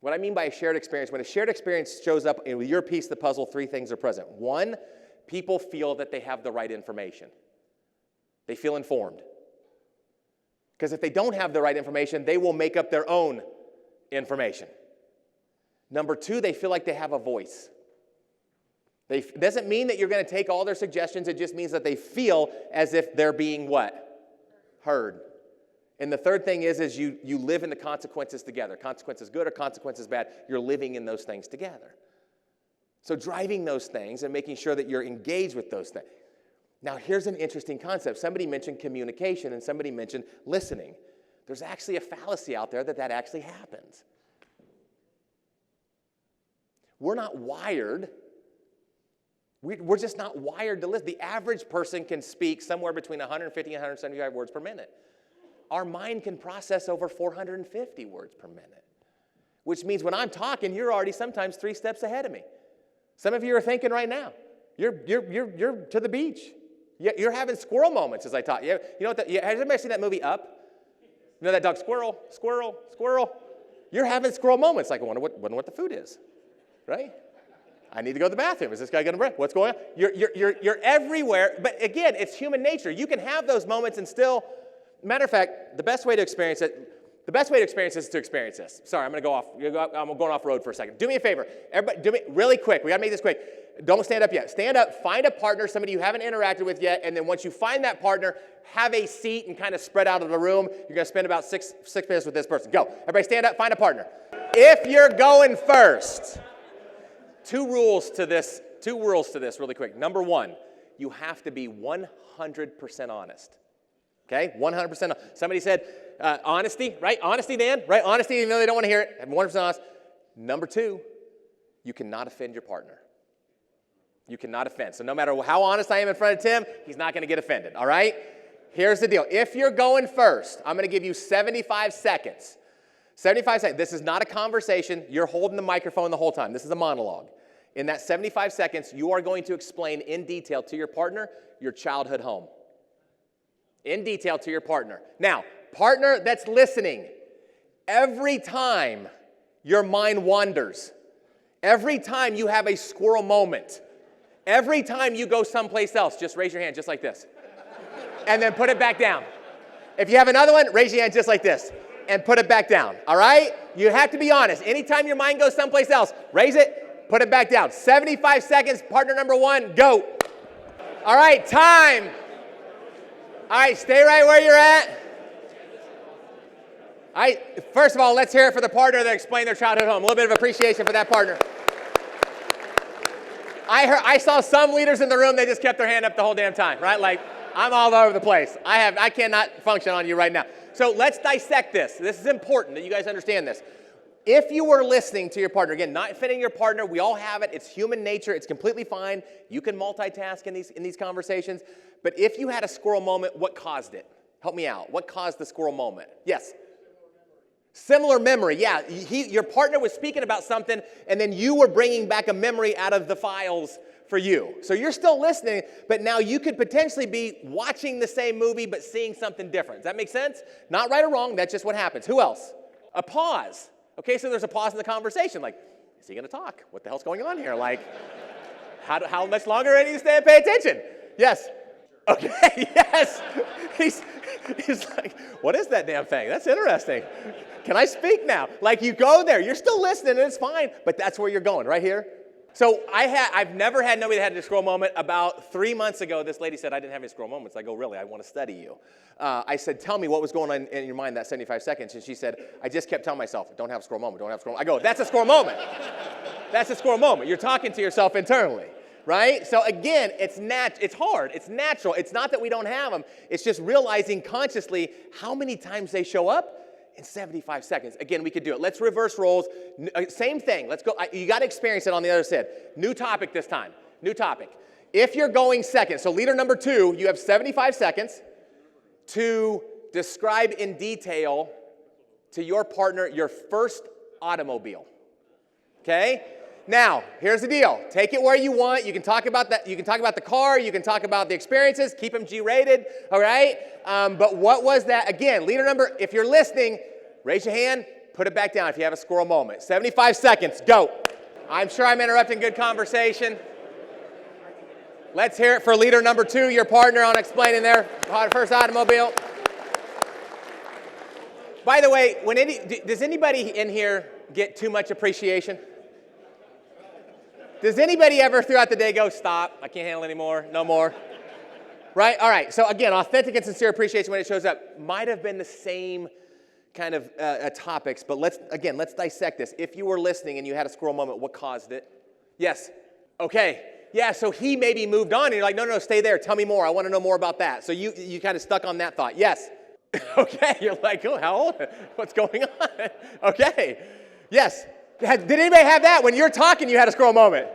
What I mean by a shared experience, when a shared experience shows up in your piece of the puzzle, 3 things are present. 1, people feel that they have the right information. They feel informed. Because if they don't have the right information, they will make up their own information. Number 2, they feel like they have a voice. It doesn't mean that you're going to take all their suggestions. It just means that they feel as if they're being what? Heard. And the third thing is you live in the consequences together. Consequences good or consequences bad. You're living in those things together. So driving those things and making sure that you're engaged with those things. Now, here's an interesting concept. Somebody mentioned communication and somebody mentioned listening. There's actually a fallacy out there that actually happens. We're not wired. We're just not wired to listen. The average person can speak somewhere between 150 and 175 words per minute. Our mind can process over 450 words per minute. which means when I'm talking, you're already sometimes 3 steps ahead of me. Some of you are thinking right now, you're to the beach. You're having squirrel moments as I talk. You know what? Has anybody seen that movie Up? You know that dog, Squirrel, Squirrel, Squirrel? You're having squirrel moments. Like, I wonder what the food is, right? I need to go to the bathroom. Is this guy going to break? What's going on? You're everywhere. But again, it's human nature. You can have those moments and still. Matter of fact, the best way to experience it. The best way to experience this is to experience this. Sorry, I'm going to go off. I'm going off road for a second. Do me a favor. Everybody, do me really quick. We got to make this quick. Don't stand up yet. Stand up, find a partner, somebody you haven't interacted with yet, and then once you find that partner, have a seat and kind of spread out of the room. You're going to spend about six minutes with this person. Go. Everybody stand up, find a partner. If you're going first, two rules to this really quick. Number 1, you have to be 100% honest. Okay? 100%. Somebody said honesty, right? Honesty, Dan, right? Honesty, even though they don't want to hear it. Have 100% honest. Number 2, you cannot offend your partner. You cannot offend. So no matter how honest I am in front of Tim, he's not going to get offended, all right? Here's the deal. If you're going first, I'm going to give you 75 seconds. 75 seconds. This is not a conversation. You're holding the microphone the whole time. This is a monologue. In that 75 seconds, you are going to explain in detail to your partner your childhood home. In detail to your partner. Now, partner that's listening, every time your mind wanders, every time you have a squirrel moment, every time you go someplace else, just raise your hand just like this. And then put it back down. If you have another one, raise your hand just like this. And put it back down, all right? You have to be honest. Anytime your mind goes someplace else, raise it, put it back down. 75 seconds, partner number 1, go. All right, time. All right, stay right where you're at. All right, first of all, let's hear it for the partner that explained their childhood home. A little bit of appreciation for that partner. I saw some leaders in the room, they just kept their hand up the whole damn time, right? Like, I'm all over the place. I cannot function on you right now. So let's dissect this. This is important that you guys understand this. If you were listening to your partner, again, not offending your partner, we all have it. It's human nature. It's completely fine. You can multitask in these conversations. But if you had a squirrel moment, what caused it? Help me out. What caused the squirrel moment? Yes? Similar memory, yeah. Your partner was speaking about something, and then you were bringing back a memory out of the files for you. So you're still listening, but now you could potentially be watching the same movie, but seeing something different. Does that make sense? Not right or wrong, that's just what happens. Who else? A pause. Okay, so there's a pause in the conversation. Like, is he going to talk? What the hell's going on here? Like, how much longer do I need to stay and pay attention? Yes. Okay, yes. He's like, what is that damn thing? That's interesting. Can I speak now? Like, you go there. You're still listening, and it's fine, but that's where you're going, right here. So I've never had nobody that had a squirrel moment. About 3 months ago, this lady said, I didn't have any squirrel moments. I go, really? I want to study you. I said, tell me what was going on in your mind that 75 seconds. And she said, I just kept telling myself, don't have a squirrel moment, don't have a squirrel moment. I go, that's a squirrel moment. That's a squirrel moment. You're talking to yourself internally, right? So again, it's hard. It's natural. It's not that we don't have them. It's just realizing consciously how many times they show up in 75 seconds. Again, we could do it. Let's reverse roles. Same thing. Let's go. You got to experience it on the other side. New topic this time. New topic. If you're going second, so leader number 2, you have 75 seconds to describe in detail to your partner your first automobile. Okay? Now, here's the deal. Take it where you want. You can talk about that. You can talk about the car. You can talk about the experiences. Keep them G-rated. All right? But what was that? Again, leader number, if you're listening, raise your hand. Put it back down if you have a squirrel moment. 75 seconds. Go. I'm sure I'm interrupting good conversation. Let's hear it for leader number 2, your partner, on explaining their first automobile. By the way, does anybody in here get too much appreciation? Does anybody ever throughout the day go, stop, I can't handle it anymore, no more? Right? All right. So again, authentic and sincere appreciation when it shows up might have been the same kind of topics, but let's dissect this. If you were listening and you had a squirrel moment, what caused it? Yes. Okay. Yeah, so he maybe moved on, and you're like, no, stay there. Tell me more. I want to know more about that. So you kind of stuck on that thought. Yes. Okay. You're like, oh, how old? What's going on? Okay. Yes. Did anybody have that? When you're talking, you had a squirrel moment.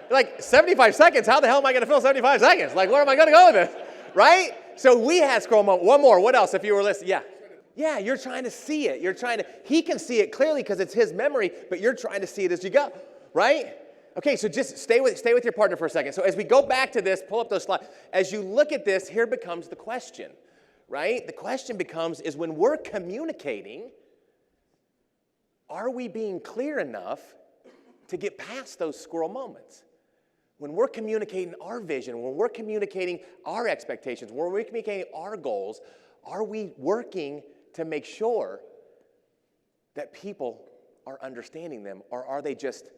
You're like, 75 seconds? How the hell am I going to fill 75 seconds? Like, where am I going to go with this? Right? So we had squirrel moment. One more. What else if you were listening? Yeah. Yeah, you're trying to see it. He can see it clearly because it's his memory, but you're trying to see it as you go, right? Okay, so just stay with your partner for a second. So as we go back to this, pull up those slides. As you look at this, here becomes the question, right? The question becomes, is when we're communicating, are we being clear enough to get past those squirrel moments? When we're communicating our vision, when we're communicating our expectations, when we're communicating our goals, are we working to make sure that people are understanding them, or are they just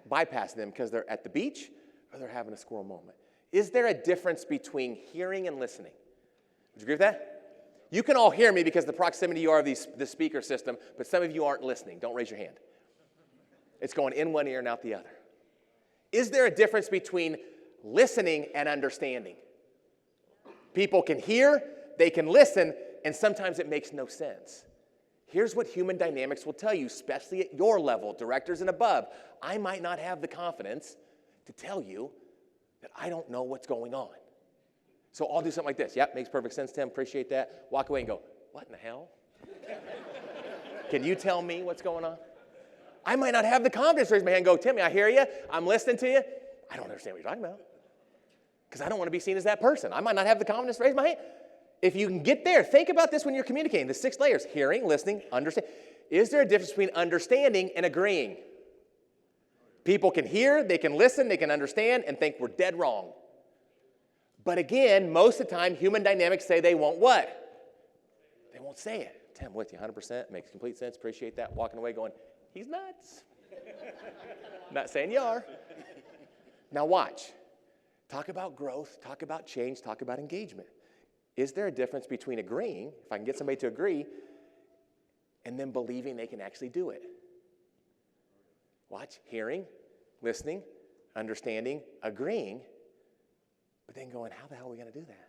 bypassing them because they're at the beach or they're having a squirrel moment? Is there a difference between hearing and listening? Would you agree with that? You can all hear me because the proximity you are of the speaker system, but some of you aren't listening. Don't raise your hand. It's going in one ear and out the other. Is there a difference between listening and understanding? People can hear, they can listen, and sometimes it makes no sense. Here's what human dynamics will tell you, especially at your level, directors and above. I might not have the confidence to tell you that I don't know what's going on. So I'll do something like this. Yep, makes perfect sense, Tim. Appreciate that. Walk away and go, what in the hell? Can you tell me what's going on? I might not have the confidence to raise my hand and go, Timmy, I hear you. I'm listening to you. I don't understand what you're talking about. Because I don't want to be seen as that person. I might not have the confidence to raise my hand. If you can get there, think about this when you're communicating. The 6 layers: hearing, listening, understand. Is there a difference between understanding and agreeing? People can hear, they can listen, they can understand, and think we're dead wrong. But again, most of the time, human dynamics say they won't what? They won't say it. Tim, I'm with you 100%. Makes complete sense. Appreciate that. Walking away going, he's nuts. Not saying you are. Now watch. Talk about growth, talk about change, talk about engagement. Is there a difference between agreeing, if I can get somebody to agree, and then believing they can actually do it? Watch. Hearing, listening, understanding, agreeing, but then going, how the hell are we going to do that?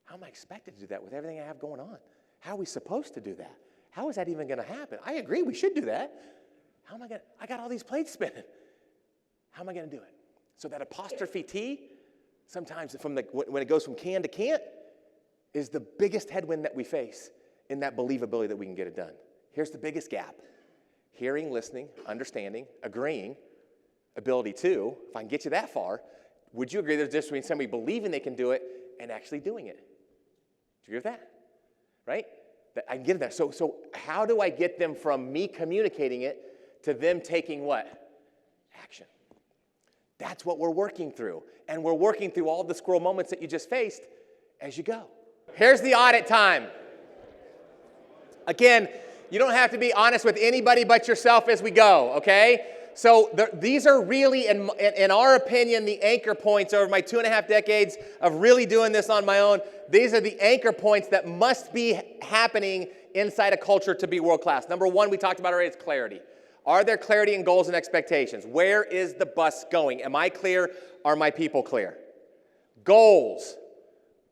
How am I expected to do that with everything I have going on? How are we supposed to do that? How is that even going to happen? I agree we should do that. How am I going to? I got all these plates spinning. How am I going to do it? So that apostrophe T, sometimes when it goes from can to can't, is the biggest headwind that we face in that believability that we can get it done. Here's the biggest gap. Hearing, listening, understanding, agreeing, ability to. If I can get you that far, would you agree there's a difference between somebody believing they can do it and actually doing it? Do you agree with that? Right? I can get that. So how do I get them from me communicating it to them taking what? Action. That's what we're working through. And we're working through all the squirrel moments that you just faced as you go. Here's the audit time. Again, you don't have to be honest with anybody but yourself as we go, okay? So these are really, in our opinion, the anchor points over my 2.5 decades of really doing this on my own. These are the anchor points that must be happening inside a culture to be world-class. Number one, we talked about already, is clarity. Are there clarity in goals and expectations? Where is the bus going? Am I clear? Are my people clear? Goals.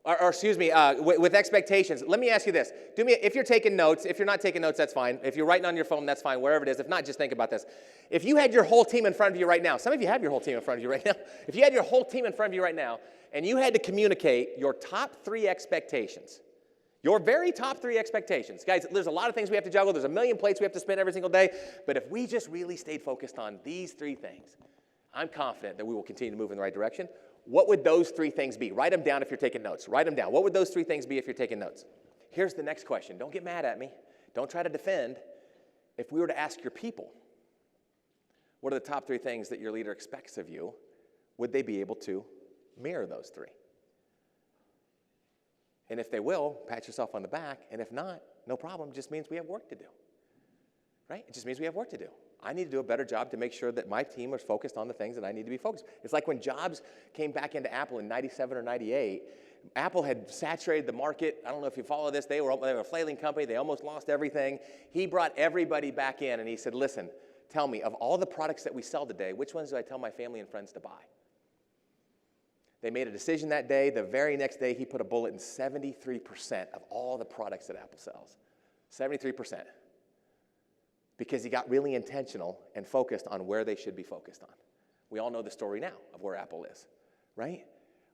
With expectations. Let me ask you this. If you're taking notes, if you're not taking notes, that's fine. If you're writing on your phone, that's fine, wherever it is. If not, just think about this. If you had your whole team in front of you right now, some of you have your whole team in front of you right now. If you had your whole team in front of you right now, and you had to communicate your top 3 expectations, your very top 3 expectations. Guys, there's a lot of things we have to juggle. There's a million plates we have to spin every single day. But if we just really stayed focused on these 3 things, I'm confident that we will continue to move in the right direction. What would those 3 things be? Write them down if you're taking notes. Write them down. What would those 3 things be if you're taking notes? Here's the next question. Don't get mad at me. Don't try to defend. If we were to ask your people, what are the top 3 things that your leader expects of you, would they be able to mirror those 3? And if they will, pat yourself on the back. And if not, no problem. It just means we have work to do. Right? It just means we have work to do. I need to do a better job to make sure that my team is focused on the things that I need to be focused. It's like when Jobs came back into Apple in 97 or 98. Apple had saturated the market. I don't know if you follow this. They were a flailing company. They almost lost everything. He brought everybody back in, and he said, listen, tell me, of all the products that we sell today, which ones do I tell my family and friends to buy? They made a decision that day. The very next day, he put a bullet in 73% of all the products that Apple sells. 73%. Because he got really intentional and focused on where they should be focused on. We all know the story now of where Apple is, right?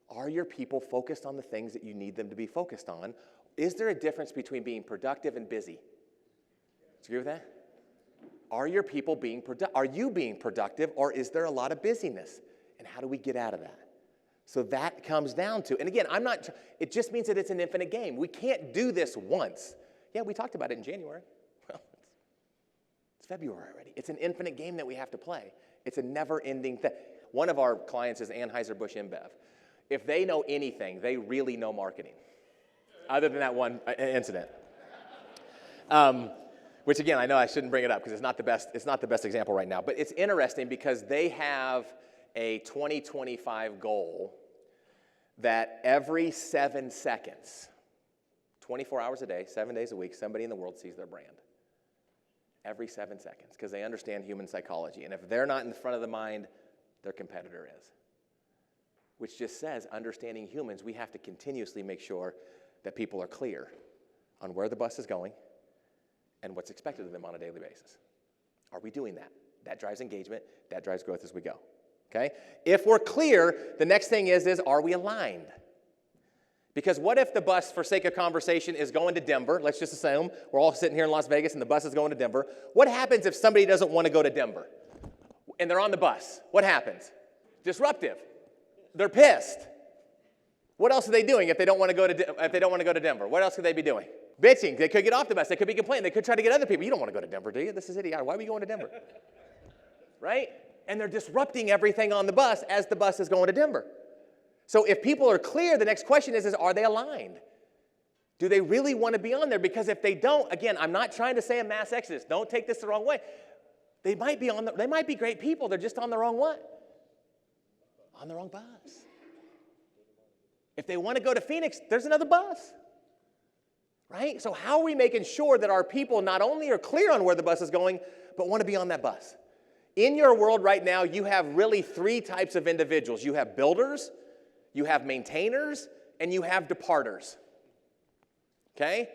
Are your people focused on the things that you need them to be focused on? Is there a difference between being productive and busy? Do you agree with that? Are your people being productive? Are you being productive, or is there a lot of busyness? And how do we get out of that? So that comes down to, and again, it just means that it's an infinite game. We can't do this once. Yeah, we talked about it in January. Well, it's February already. It's an infinite game that we have to play. It's a never-ending thing. One of our clients is Anheuser-Busch InBev. If they know anything, they really know marketing, other than that one incident. Which again, I know I shouldn't bring it up because it's not the best example right now. But it's interesting because they have a 2025 goal that every 7 seconds, 24 hours a day, 7 days a week, somebody in the world sees their brand. Every 7 seconds, because they understand human psychology. And if they're not in the front of the mind, their competitor is. Which just says, understanding humans, we have to continuously make sure that people are clear on where the bus is going and what's expected of them on a daily basis. Are we doing that? That drives engagement. That drives growth as we go. Okay? If we're clear, the next thing is are we aligned? Because what if the bus, for sake of conversation, is going to Denver? Let's just assume we're all sitting here in Las Vegas and the bus is going to Denver. What happens if somebody doesn't want to go to Denver and they're on the bus? What happens? Disruptive. They're pissed. What else are they doing if they don't want to go to Denver? What else could they be doing? Bitching. They could get off the bus. They could be complaining. They could try to get other people. You don't want to go to Denver, do you? This is idiotic. Why are we going to Denver? Right? And they're disrupting everything on the bus as the bus is going to Denver. So if people are clear, the next question is are they aligned? Do they really want to be on there? Because if they don't, again, I'm not trying to say a mass exodus. Don't take this the wrong way. They might be great people. They're just on the wrong what? On the wrong bus. If they want to go to Phoenix, there's another bus. Right? So how are we making sure that our people not only are clear on where the bus is going, but want to be on that bus? In your world right now, you have really 3 types of individuals. You have builders, you have maintainers, and you have departers. Okay?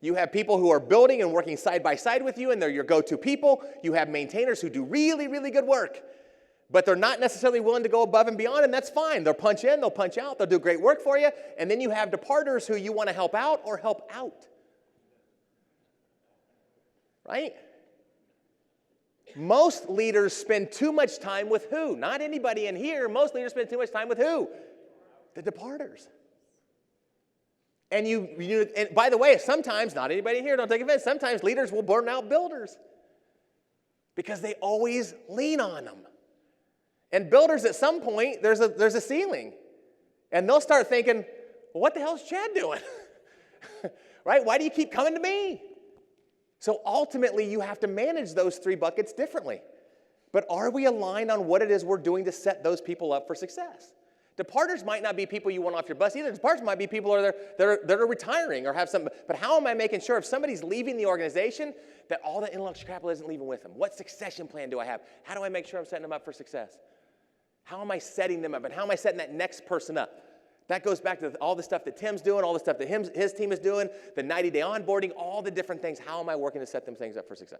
You have people who are building and working side by side with you, and they're your go-to people. You have maintainers who do really, really good work, but they're not necessarily willing to go above and beyond, and that's fine. They'll punch in, they'll punch out, they'll do great work for you. And then you have departers who you want to help out or help out. Right? Most leaders spend too much time with who? Not anybody in here. Most leaders spend too much time with who? The departers. And and by the way, sometimes, not anybody here, don't take offense, sometimes leaders will burn out builders because they always lean on them. And builders, at some point, there's a ceiling. And they'll start thinking, well, what the hell is Chad doing? Right? Why do you keep coming to me? So ultimately, you have to manage those 3 buckets differently. But are we aligned on what it is we're doing to set those people up for success? Departers might not be people you want off your bus either. Departers might be people that are retiring or have something. But how am I making sure if somebody's leaving the organization that all the intellectual capital isn't leaving with them? What succession plan do I have? How do I make sure I'm setting them up for success? How am I setting them up? And how am I setting that next person up? That goes back to all the stuff that Tim's doing, all the stuff that his team is doing, the 90-day onboarding, all the different things. How am I working to set them things up for success?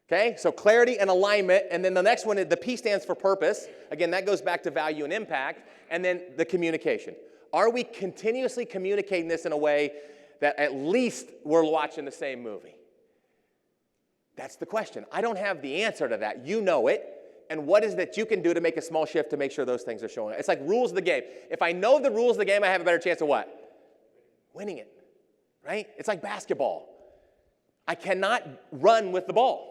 Okay, so clarity and alignment. And then the next one, the P stands for purpose. Again, that goes back to value and impact. And then the communication. Are we continuously communicating this in a way that at least we're watching the same movie? That's the question. I don't have the answer to that. You know it. And what is that you can do to make a small shift to make sure those things are showing up? It's like rules of the game. If I know the rules of the game, I have a better chance of what? Winning it, right? It's like basketball. I cannot run with the ball.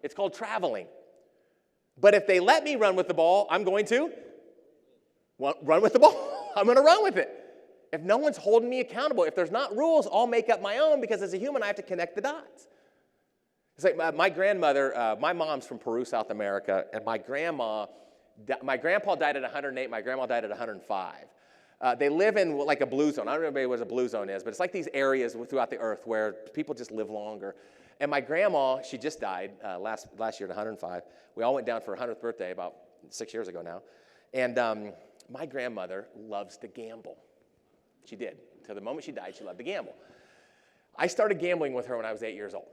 It's called traveling. But if they let me run with the ball, I'm going to run with the ball. I'm going to run with it. If no one's holding me accountable, if there's not rules, I'll make up my own because as a human, I have to connect the dots. It's like my grandmother, my mom's from Peru, South America, and my grandpa died at 108, my grandma died at 105. They live in like a blue zone. I don't know what a blue zone is, but it's like these areas throughout the earth where people just live longer. And my grandma, she just died last year at 105. We all went down for her 100th birthday about 6 years ago now. And my grandmother loves to gamble. She did. Until the moment she died, she loved to gamble. I started gambling with her when I was 8 years old.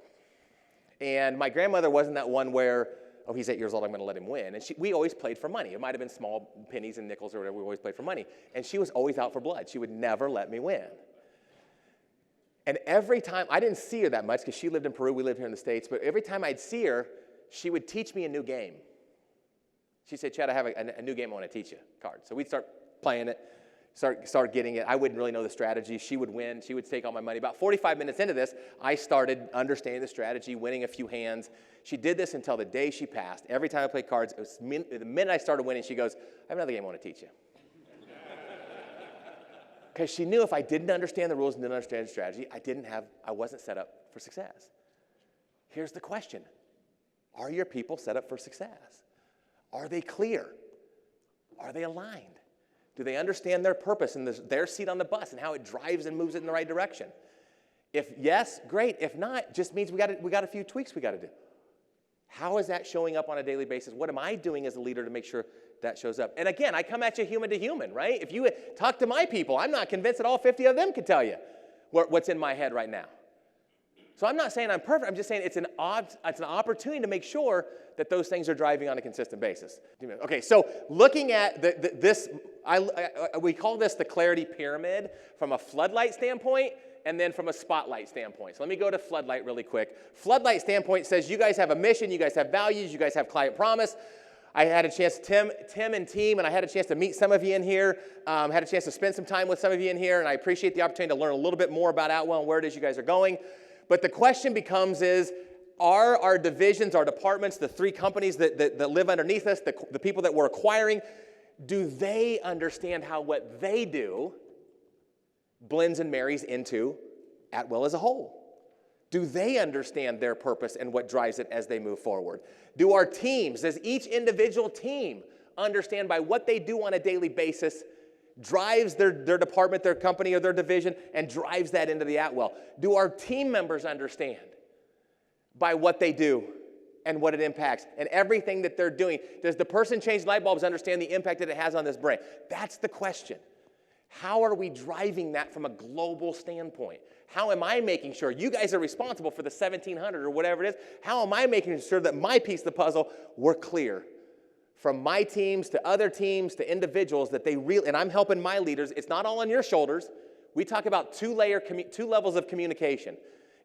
And my grandmother wasn't that one where, oh, he's 8 years old, I'm going to let him win. And we always played for money. It might have been small pennies and nickels or whatever. We always played for money. And she was always out for blood. She would never let me win. And every time, I didn't see her that much because she lived in Peru, we live here in the States, but every time I'd see her, she would teach me a new game. She said, Chad, I have a new game I want to teach you, cards. So we'd start playing it, start getting it. I wouldn't really know the strategy. She would win. She would take all my money. About 45 minutes into this, I started understanding the strategy, winning a few hands. She did this until the day she passed. Every time I played cards, it was the minute I started winning, she goes, I have another game I want to teach you. Because she knew if I didn't understand the rules and didn't understand the strategy, I wasn't set up for success. Here's the question. Are your people set up for success? Are they clear? Are they aligned? Do they understand their purpose and their seat on the bus and how it drives and moves it in the right direction? If yes, great. If not, just means we got a few tweaks we got to do. How is that showing up on a daily basis? What am I doing as a leader to make sure that shows up? And again, I come at you human to human, right? If you talk to my people, I'm not convinced that all 50 of them could tell you what's in my head right now. So I'm not saying I'm perfect. I'm just saying it's an opportunity to make sure that those things are driving on a consistent basis. Okay, so looking at this, we call this the clarity pyramid from a floodlight standpoint and then from a spotlight standpoint. So let me go to floodlight really quick. Floodlight standpoint says you guys have a mission, you guys have values, you guys have client promise. I had a chance, Tim and team, and I had a chance to meet some of you in here, had a chance to spend some time with some of you in here, and I appreciate the opportunity to learn a little bit more about Atwell and where it is you guys are going. But the question becomes are our divisions, our departments, the three companies that live underneath us, the people that we're acquiring, do they understand how what they do blends and marries into Atwell as a whole? Do they understand their purpose and what drives it as they move forward? Do our teams, does each individual team understand by what they do on a daily basis drives their department, their company, or their division, and drives that into the Atwell? Do our team members understand by what they do and what it impacts and everything that they're doing? Does the person change light bulbs understand the impact that it has on this brand? That's the question. How are we driving that from a global standpoint? How am I making sure you guys are responsible for the 1,700 or whatever it is? How am I making sure that my piece of the puzzle, we're clear? From my teams to other teams to individuals that they really, and I'm helping my leaders, it's not all on your shoulders. We talk about two levels of communication.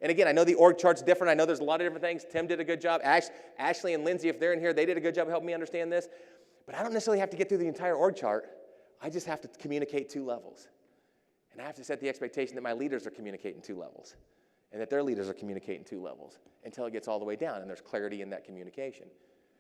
And again, I know the org chart's different. I know there's a lot of different things. Tim did a good job. Ashley and Lindsay, if they're in here, they did a good job of helping me understand this. But I don't necessarily have to get through the entire org chart. I just have to communicate two levels. And I have to set the expectation that my leaders are communicating two levels and that their leaders are communicating two levels until it gets all the way down and there's clarity in that communication.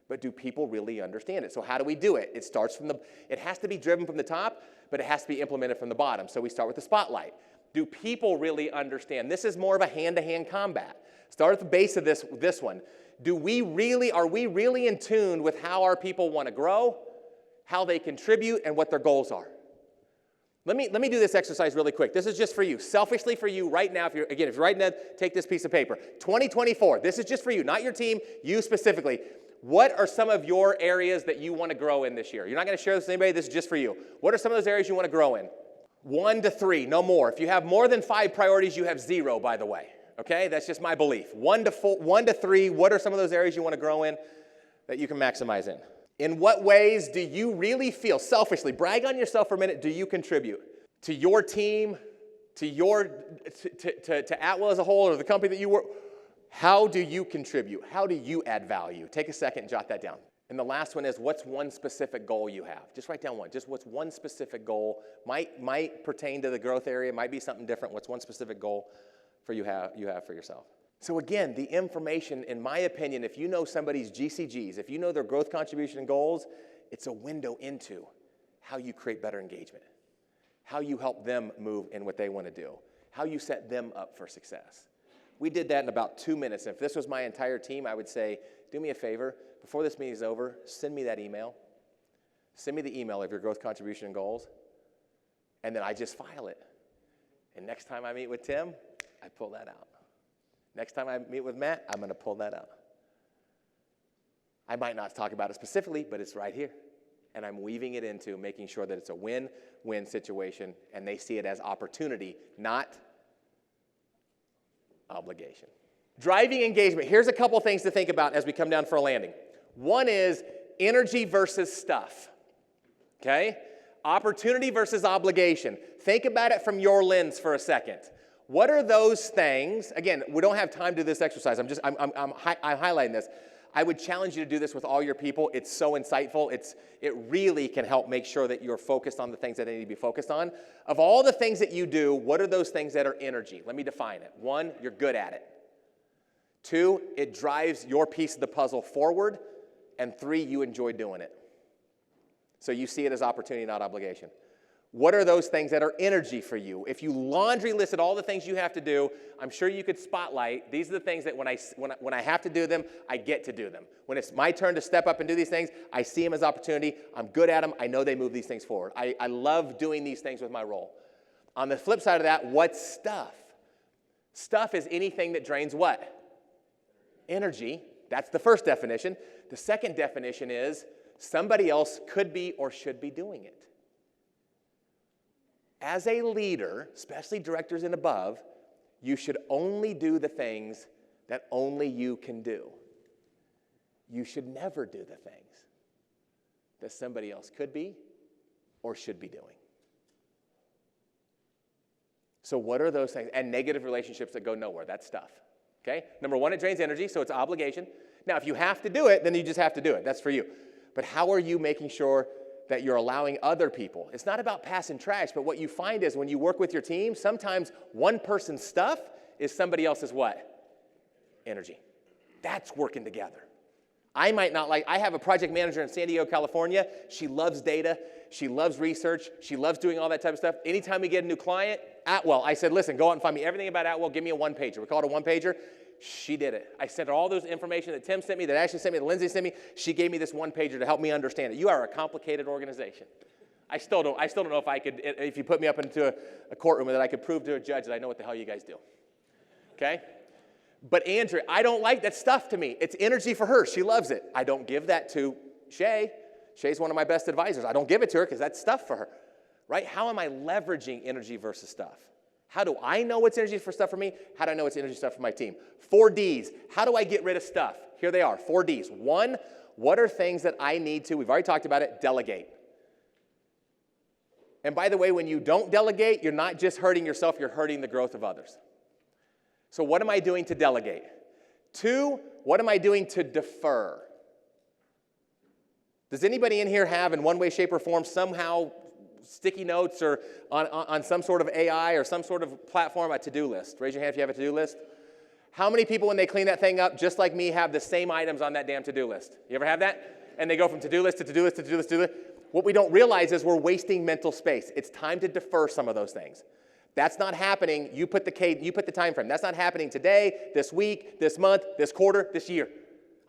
But do people really understand it? So how do we do it? It has to be driven from the top, but it has to be implemented from the bottom. So we start with the spotlight. Do people really understand? This is more of a hand-to-hand combat. Start at the base of this one. Are we really in tune with how our people want to grow, how they contribute, and what their goals are? Let me do this exercise really quick. This is just for you, selfishly for you right now. If you're writing that, take this piece of paper. 2024, this is just for you, not your team, you specifically. What are some of your areas that you want to grow in this year? You're not going to share this with anybody. This is just for you. What are some of those areas you want to grow in? 1 to 3, no more. If you have more than 5 priorities, you have 0, by the way. Okay, that's just my belief. 1 to 3, what are some of those areas you want to grow in that you can maximize in? In what ways do you really feel, selfishly, brag on yourself for a minute, do you contribute to your team, to Atwell as a whole, or the company that you work? How do you contribute? How do you add value? Take a second and jot that down. And the last one is, what's one specific goal you have? Just write down one. Just what's one specific goal? Might pertain to the growth area, might be something different. What's one specific goal you have for yourself? So again, the information, in my opinion, if you know somebody's GCGs, if you know their growth contribution and goals, it's a window into how you create better engagement, how you help them move in what they want to do, how you set them up for success. We did that in about 2 minutes. And if this was my entire team, I would say, do me a favor, before this meeting is over, send me that email. Send me the email of your growth contribution and goals, and then I just file it. And next time I meet with Tim, I pull that out. Next time I meet with Matt, I'm going to pull that out. I might not talk about it specifically, but it's right here. And I'm weaving it into making sure that it's a win-win situation, and they see it as opportunity, not obligation. Driving engagement. Here's a couple things to think about as we come down for a landing. One is energy versus stuff. Okay? Opportunity versus obligation. Think about it from your lens for a second. What are those things? Again, we don't have time to do this exercise. I'm highlighting this. I would challenge you to do this with all your people. It's so insightful. It really can help make sure that you're focused on the things that they need to be focused on. Of all the things that you do, what are those things that are energy? Let me define it. 1, you're good at it. 2, it drives your piece of the puzzle forward. And 3, you enjoy doing it. So you see it as opportunity, not obligation. What are those things that are energy for you? If you laundry listed all the things you have to do, I'm sure you could spotlight. These are the things that when I have to do them, I get to do them. When it's my turn to step up and do these things, I see them as opportunity. I'm good at them. I know they move these things forward. I love doing these things with my role. On the flip side of that, what's stuff? Stuff is anything that drains what? Energy. That's the first definition. The second definition is somebody else could be or should be doing it. As a leader, especially directors and above, you should only do the things that only you can do. You should never do the things that somebody else could be or should be doing. So what are those things? And negative relationships that go nowhere, that's stuff. Okay? Number 1, it drains energy, so it's obligation. Now, if you have to do it, then you just have to do it. That's for you. But how are you making sure that you're allowing other people? It's not about passing trash, but what you find is when you work with your team, sometimes one person's stuff is somebody else's what? Energy. That's working together. I might not like, I have a project manager in San Diego, California. She loves data. She loves research. She loves doing all that type of stuff. Anytime we get a new client, Atwell, I said, listen, go out and find me everything about Atwell. Give me a one-pager. We call it a one-pager. She did it. I sent her all those information that Tim sent me, that Ashley sent me, that Lindsay sent me. She gave me this one-pager to help me understand it. You are a complicated organization. I still don't know if I could, if you put me up into a courtroom, that I could prove to a judge that I know what the hell you guys do. Okay? But Andrea, I don't like that stuff to me. It's energy for her. She loves it. I don't give that to Shay. Shay's one of my best advisors. I don't give it to her because that's stuff for her. Right? How am I leveraging energy versus stuff? How do I know what's energy for stuff for me? How do I know what's energy stuff for my team? 4 Ds. How do I get rid of stuff? Here they are, 4 Ds. 1, what are things that I need to, we've already talked about it, delegate. And by the way, when you don't delegate, you're not just hurting yourself, you're hurting the growth of others. So what am I doing to delegate? 2, what am I doing to defer? Does anybody in here have, in one way, shape, or form, somehow sticky notes or on some sort of AI or some sort of platform, a to-do list? Raise your hand if you have a to-do list. How many people, when they clean that thing up, just like me, have the same items on that damn to-do list? You ever have that? And they go from to-do list to to-do list to to-do list to to-do list. What we don't realize is we're wasting mental space. It's time to defer some of those things. That's not happening. You put the time frame. That's not happening today, this week, this month, this quarter, this year.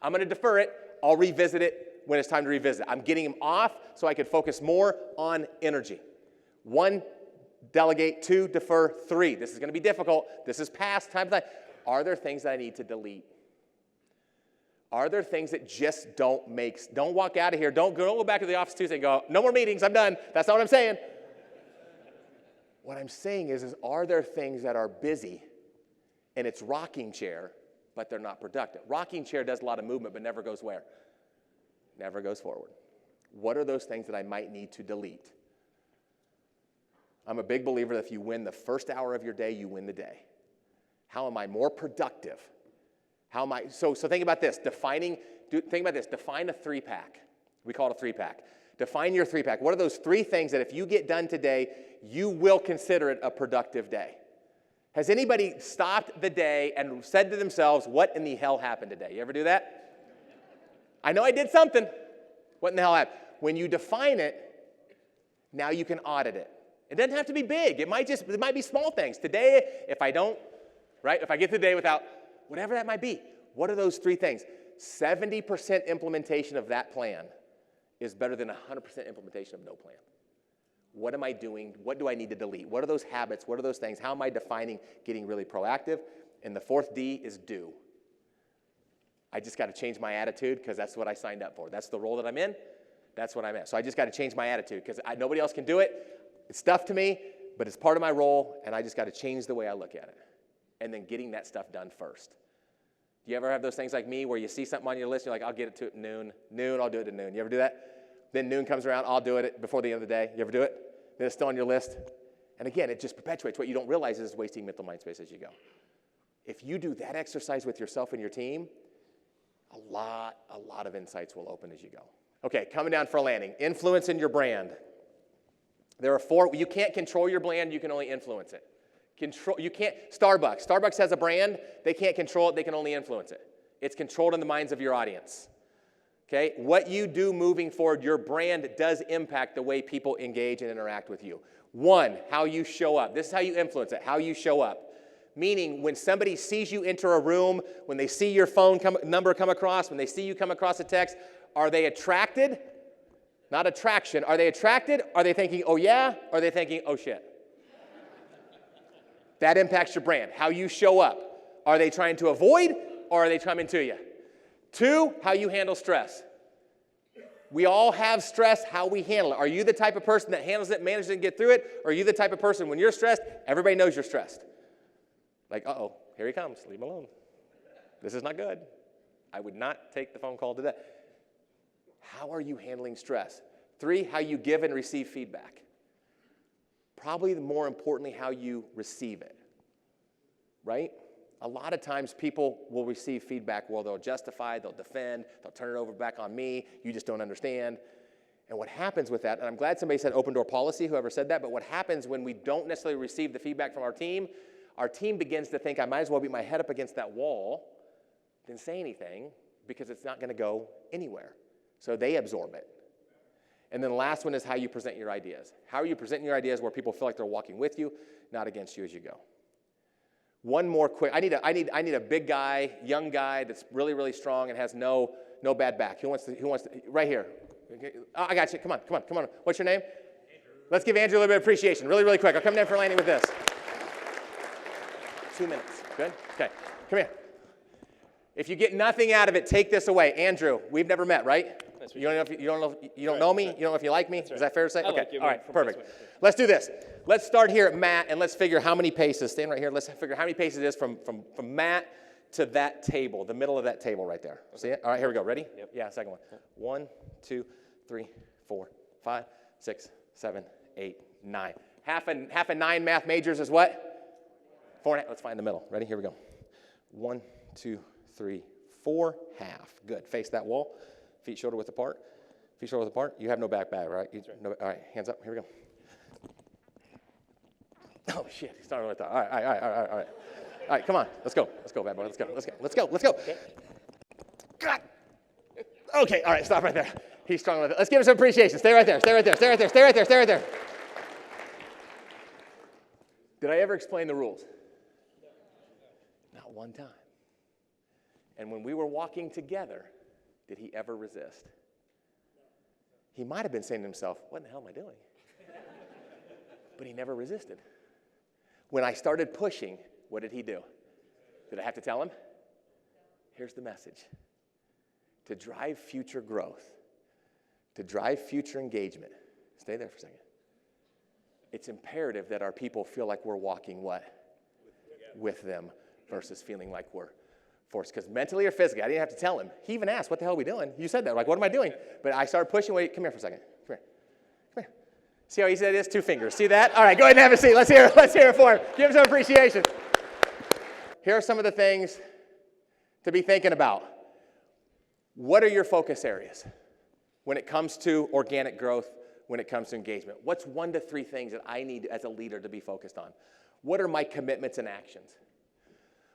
I'm going to defer it. I'll revisit it when it's time to revisit. I'm getting them off so I can focus more on energy. 1, delegate. 2, defer. 3, this is going to be difficult. This is past time. Are there things that I need to delete? Are there things that just don't walk out of here. Don't go back to the office Tuesday and go, no more meetings, I'm done. That's not what I'm saying. What I'm saying is are there things that are busy and it's rocking chair, but they're not productive? Rocking chair does a lot of movement, but never goes where? Never goes forward. What are those things that I might need to delete? I'm a big believer that if you win the first hour of your day, you win the day. How am I more productive? How am I, so think about this. Define a 3-pack. We call it a 3-pack. Define your 3-pack. What are those 3 things that if you get done today, you will consider it a productive day? Has anybody stopped the day and said to themselves, what in the hell happened today? You ever do that? I know I did something. What in the hell happened? When you define it, now you can audit it. It doesn't have to be big. It might be small things. Today, if I get the day without, whatever that might be, what are those 3 things? 70% implementation of that plan is better than 100% implementation of no plan. What am I doing? What do I need to delete? What are those habits? What are those things? How am I defining getting really proactive? And the 4th D is do. I just got to change my attitude because that's what I signed up for. That's the role that I'm in. That's what I'm in. So I just got to change my attitude because nobody else can do it. It's stuff to me, but it's part of my role, and I just got to change the way I look at it. And then getting that stuff done first. Do you ever have those things like me where you see something on your list, and you're like, I'll get it to it at noon. Noon, I'll do it at noon. You ever do that? Then noon comes around, I'll do it before the end of the day. You ever do it? Then it's still on your list. And again, it just perpetuates. What you don't realize is wasting mental mind space as you go. If you do that exercise with yourself and your team, a lot of insights will open as you go. Okay, coming down for a landing. Influence in your brand. There are 4. You can't control your brand. You can only influence it. You can't. Starbucks has a brand. They can't control it. They can only influence it. It's controlled in the minds of your audience. Okay? What you do moving forward, your brand does impact the way people engage and interact with you. 1, how you show up. This is how you influence it, how you show up. Meaning when somebody sees you enter a room, when they see your phone number come across, when they see you come across a text, are they attracted? Not attraction. Are they attracted? Are they thinking, oh yeah? Or are they thinking, oh shit? That impacts your brand, how you show up. Are they trying to avoid or are they coming to you? 2, how you handle stress. We all have stress, how we handle it. Are you the type of person that handles it, manages it, and get through it? Or are you the type of person, when you're stressed, everybody knows you're stressed? Like, uh-oh, here he comes. Leave him alone. This is not good. I would not take the phone call today. How are you handling stress? 3, how you give and receive feedback. Probably more importantly, how you receive it, right? A lot of times people will receive feedback where they'll justify, they'll defend, they'll turn it over back on me, you just don't understand. And what happens with that, and I'm glad somebody said open door policy, whoever said that, but what happens when we don't necessarily receive the feedback from our team begins to think I might as well beat my head up against that wall than say anything because it's not going to go anywhere. So they absorb it. And then the last one is how you present your ideas. How are you presenting your ideas where people feel like they're walking with you, not against you as you go? One more quick. I need a big guy, young guy that's really, really strong and has no bad back. Who wants to right here? Oh, I got you. Come on. What's your name? Andrew. Let's give Andrew a little bit of appreciation. Really, really quick. I'll come down for a landing with this. 2 minutes. Good? Okay. Come here. If you get nothing out of it, take this away. Andrew, we've never met, right? You don't know me? You don't know if you like me? Is that fair to say? Okay. All right. Perfect. Let's do this. Let's start here at Matt, and let's figure how many paces. Stand right here. Let's figure how many paces it is from Matt to that table, the middle of that table right there. See it? All right. Here we go. Ready? Yep. Yeah. Second one. 1, 2, 3, 4, 5, 6, 7, 8, 9. Half a 9 math majors is what? 4.5. Let's find the middle. Ready? Here we go. 1, 2, 3, 4, half. Good. Face that wall. Feet shoulder width apart. Feet shoulder width apart. You have no back bag, right? Right. No, all right. Hands up. Here we go. Oh shit! He's starting with that. All right. All right. Come on. Let's go, bad boy. Let's go. Okay. God. Okay. All right. Stop right there. He's strong with it. Let's give him some appreciation. Stay right there. Did I ever explain the rules? Not one time. And when we were walking together, did he ever resist? He might have been saying to himself, what in the hell am I doing? But he never resisted. When I started pushing, what did he do? Did I have to tell him? Here's the message. To drive future growth, to drive future engagement, stay there for a second. It's imperative that our people feel like we're walking what? With them versus feeling like we're forced. Because mentally or physically, I didn't have to tell him. He even asked, what the hell are we doing? You said that. Like, what am I doing? But I started pushing. Wait, come here for a second. Come here. See how he said it is? 2 fingers. See that? All right, go ahead and have a seat. Let's hear it for him. Give him some appreciation. Here are some of the things to be thinking about. What are your focus areas when it comes to organic growth, when it comes to engagement? What's 1 to 3 things that I need as a leader to be focused on? What are my commitments and actions?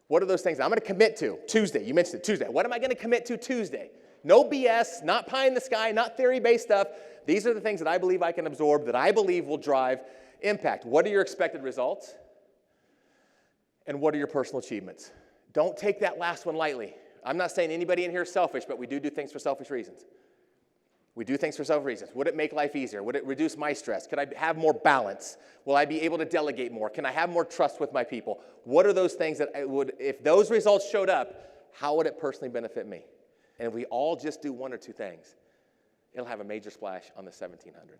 What are those things I'm going to commit to? Tuesday, you mentioned it, Tuesday. What am I going to commit to Tuesday? No BS, not pie in the sky, not theory-based stuff. These are the things that I believe I can absorb, that I believe will drive impact. What are your expected results? And what are your personal achievements? Don't take that last one lightly. I'm not saying anybody in here is selfish, but we do things for selfish reasons. Would it make life easier? Would it reduce my stress? Could I have more balance? Will I be able to delegate more? Can I have more trust with my people? What are those things that if those results showed up, how would it personally benefit me? And if we all just do 1 or 2 things, it'll have a major splash on the 1700.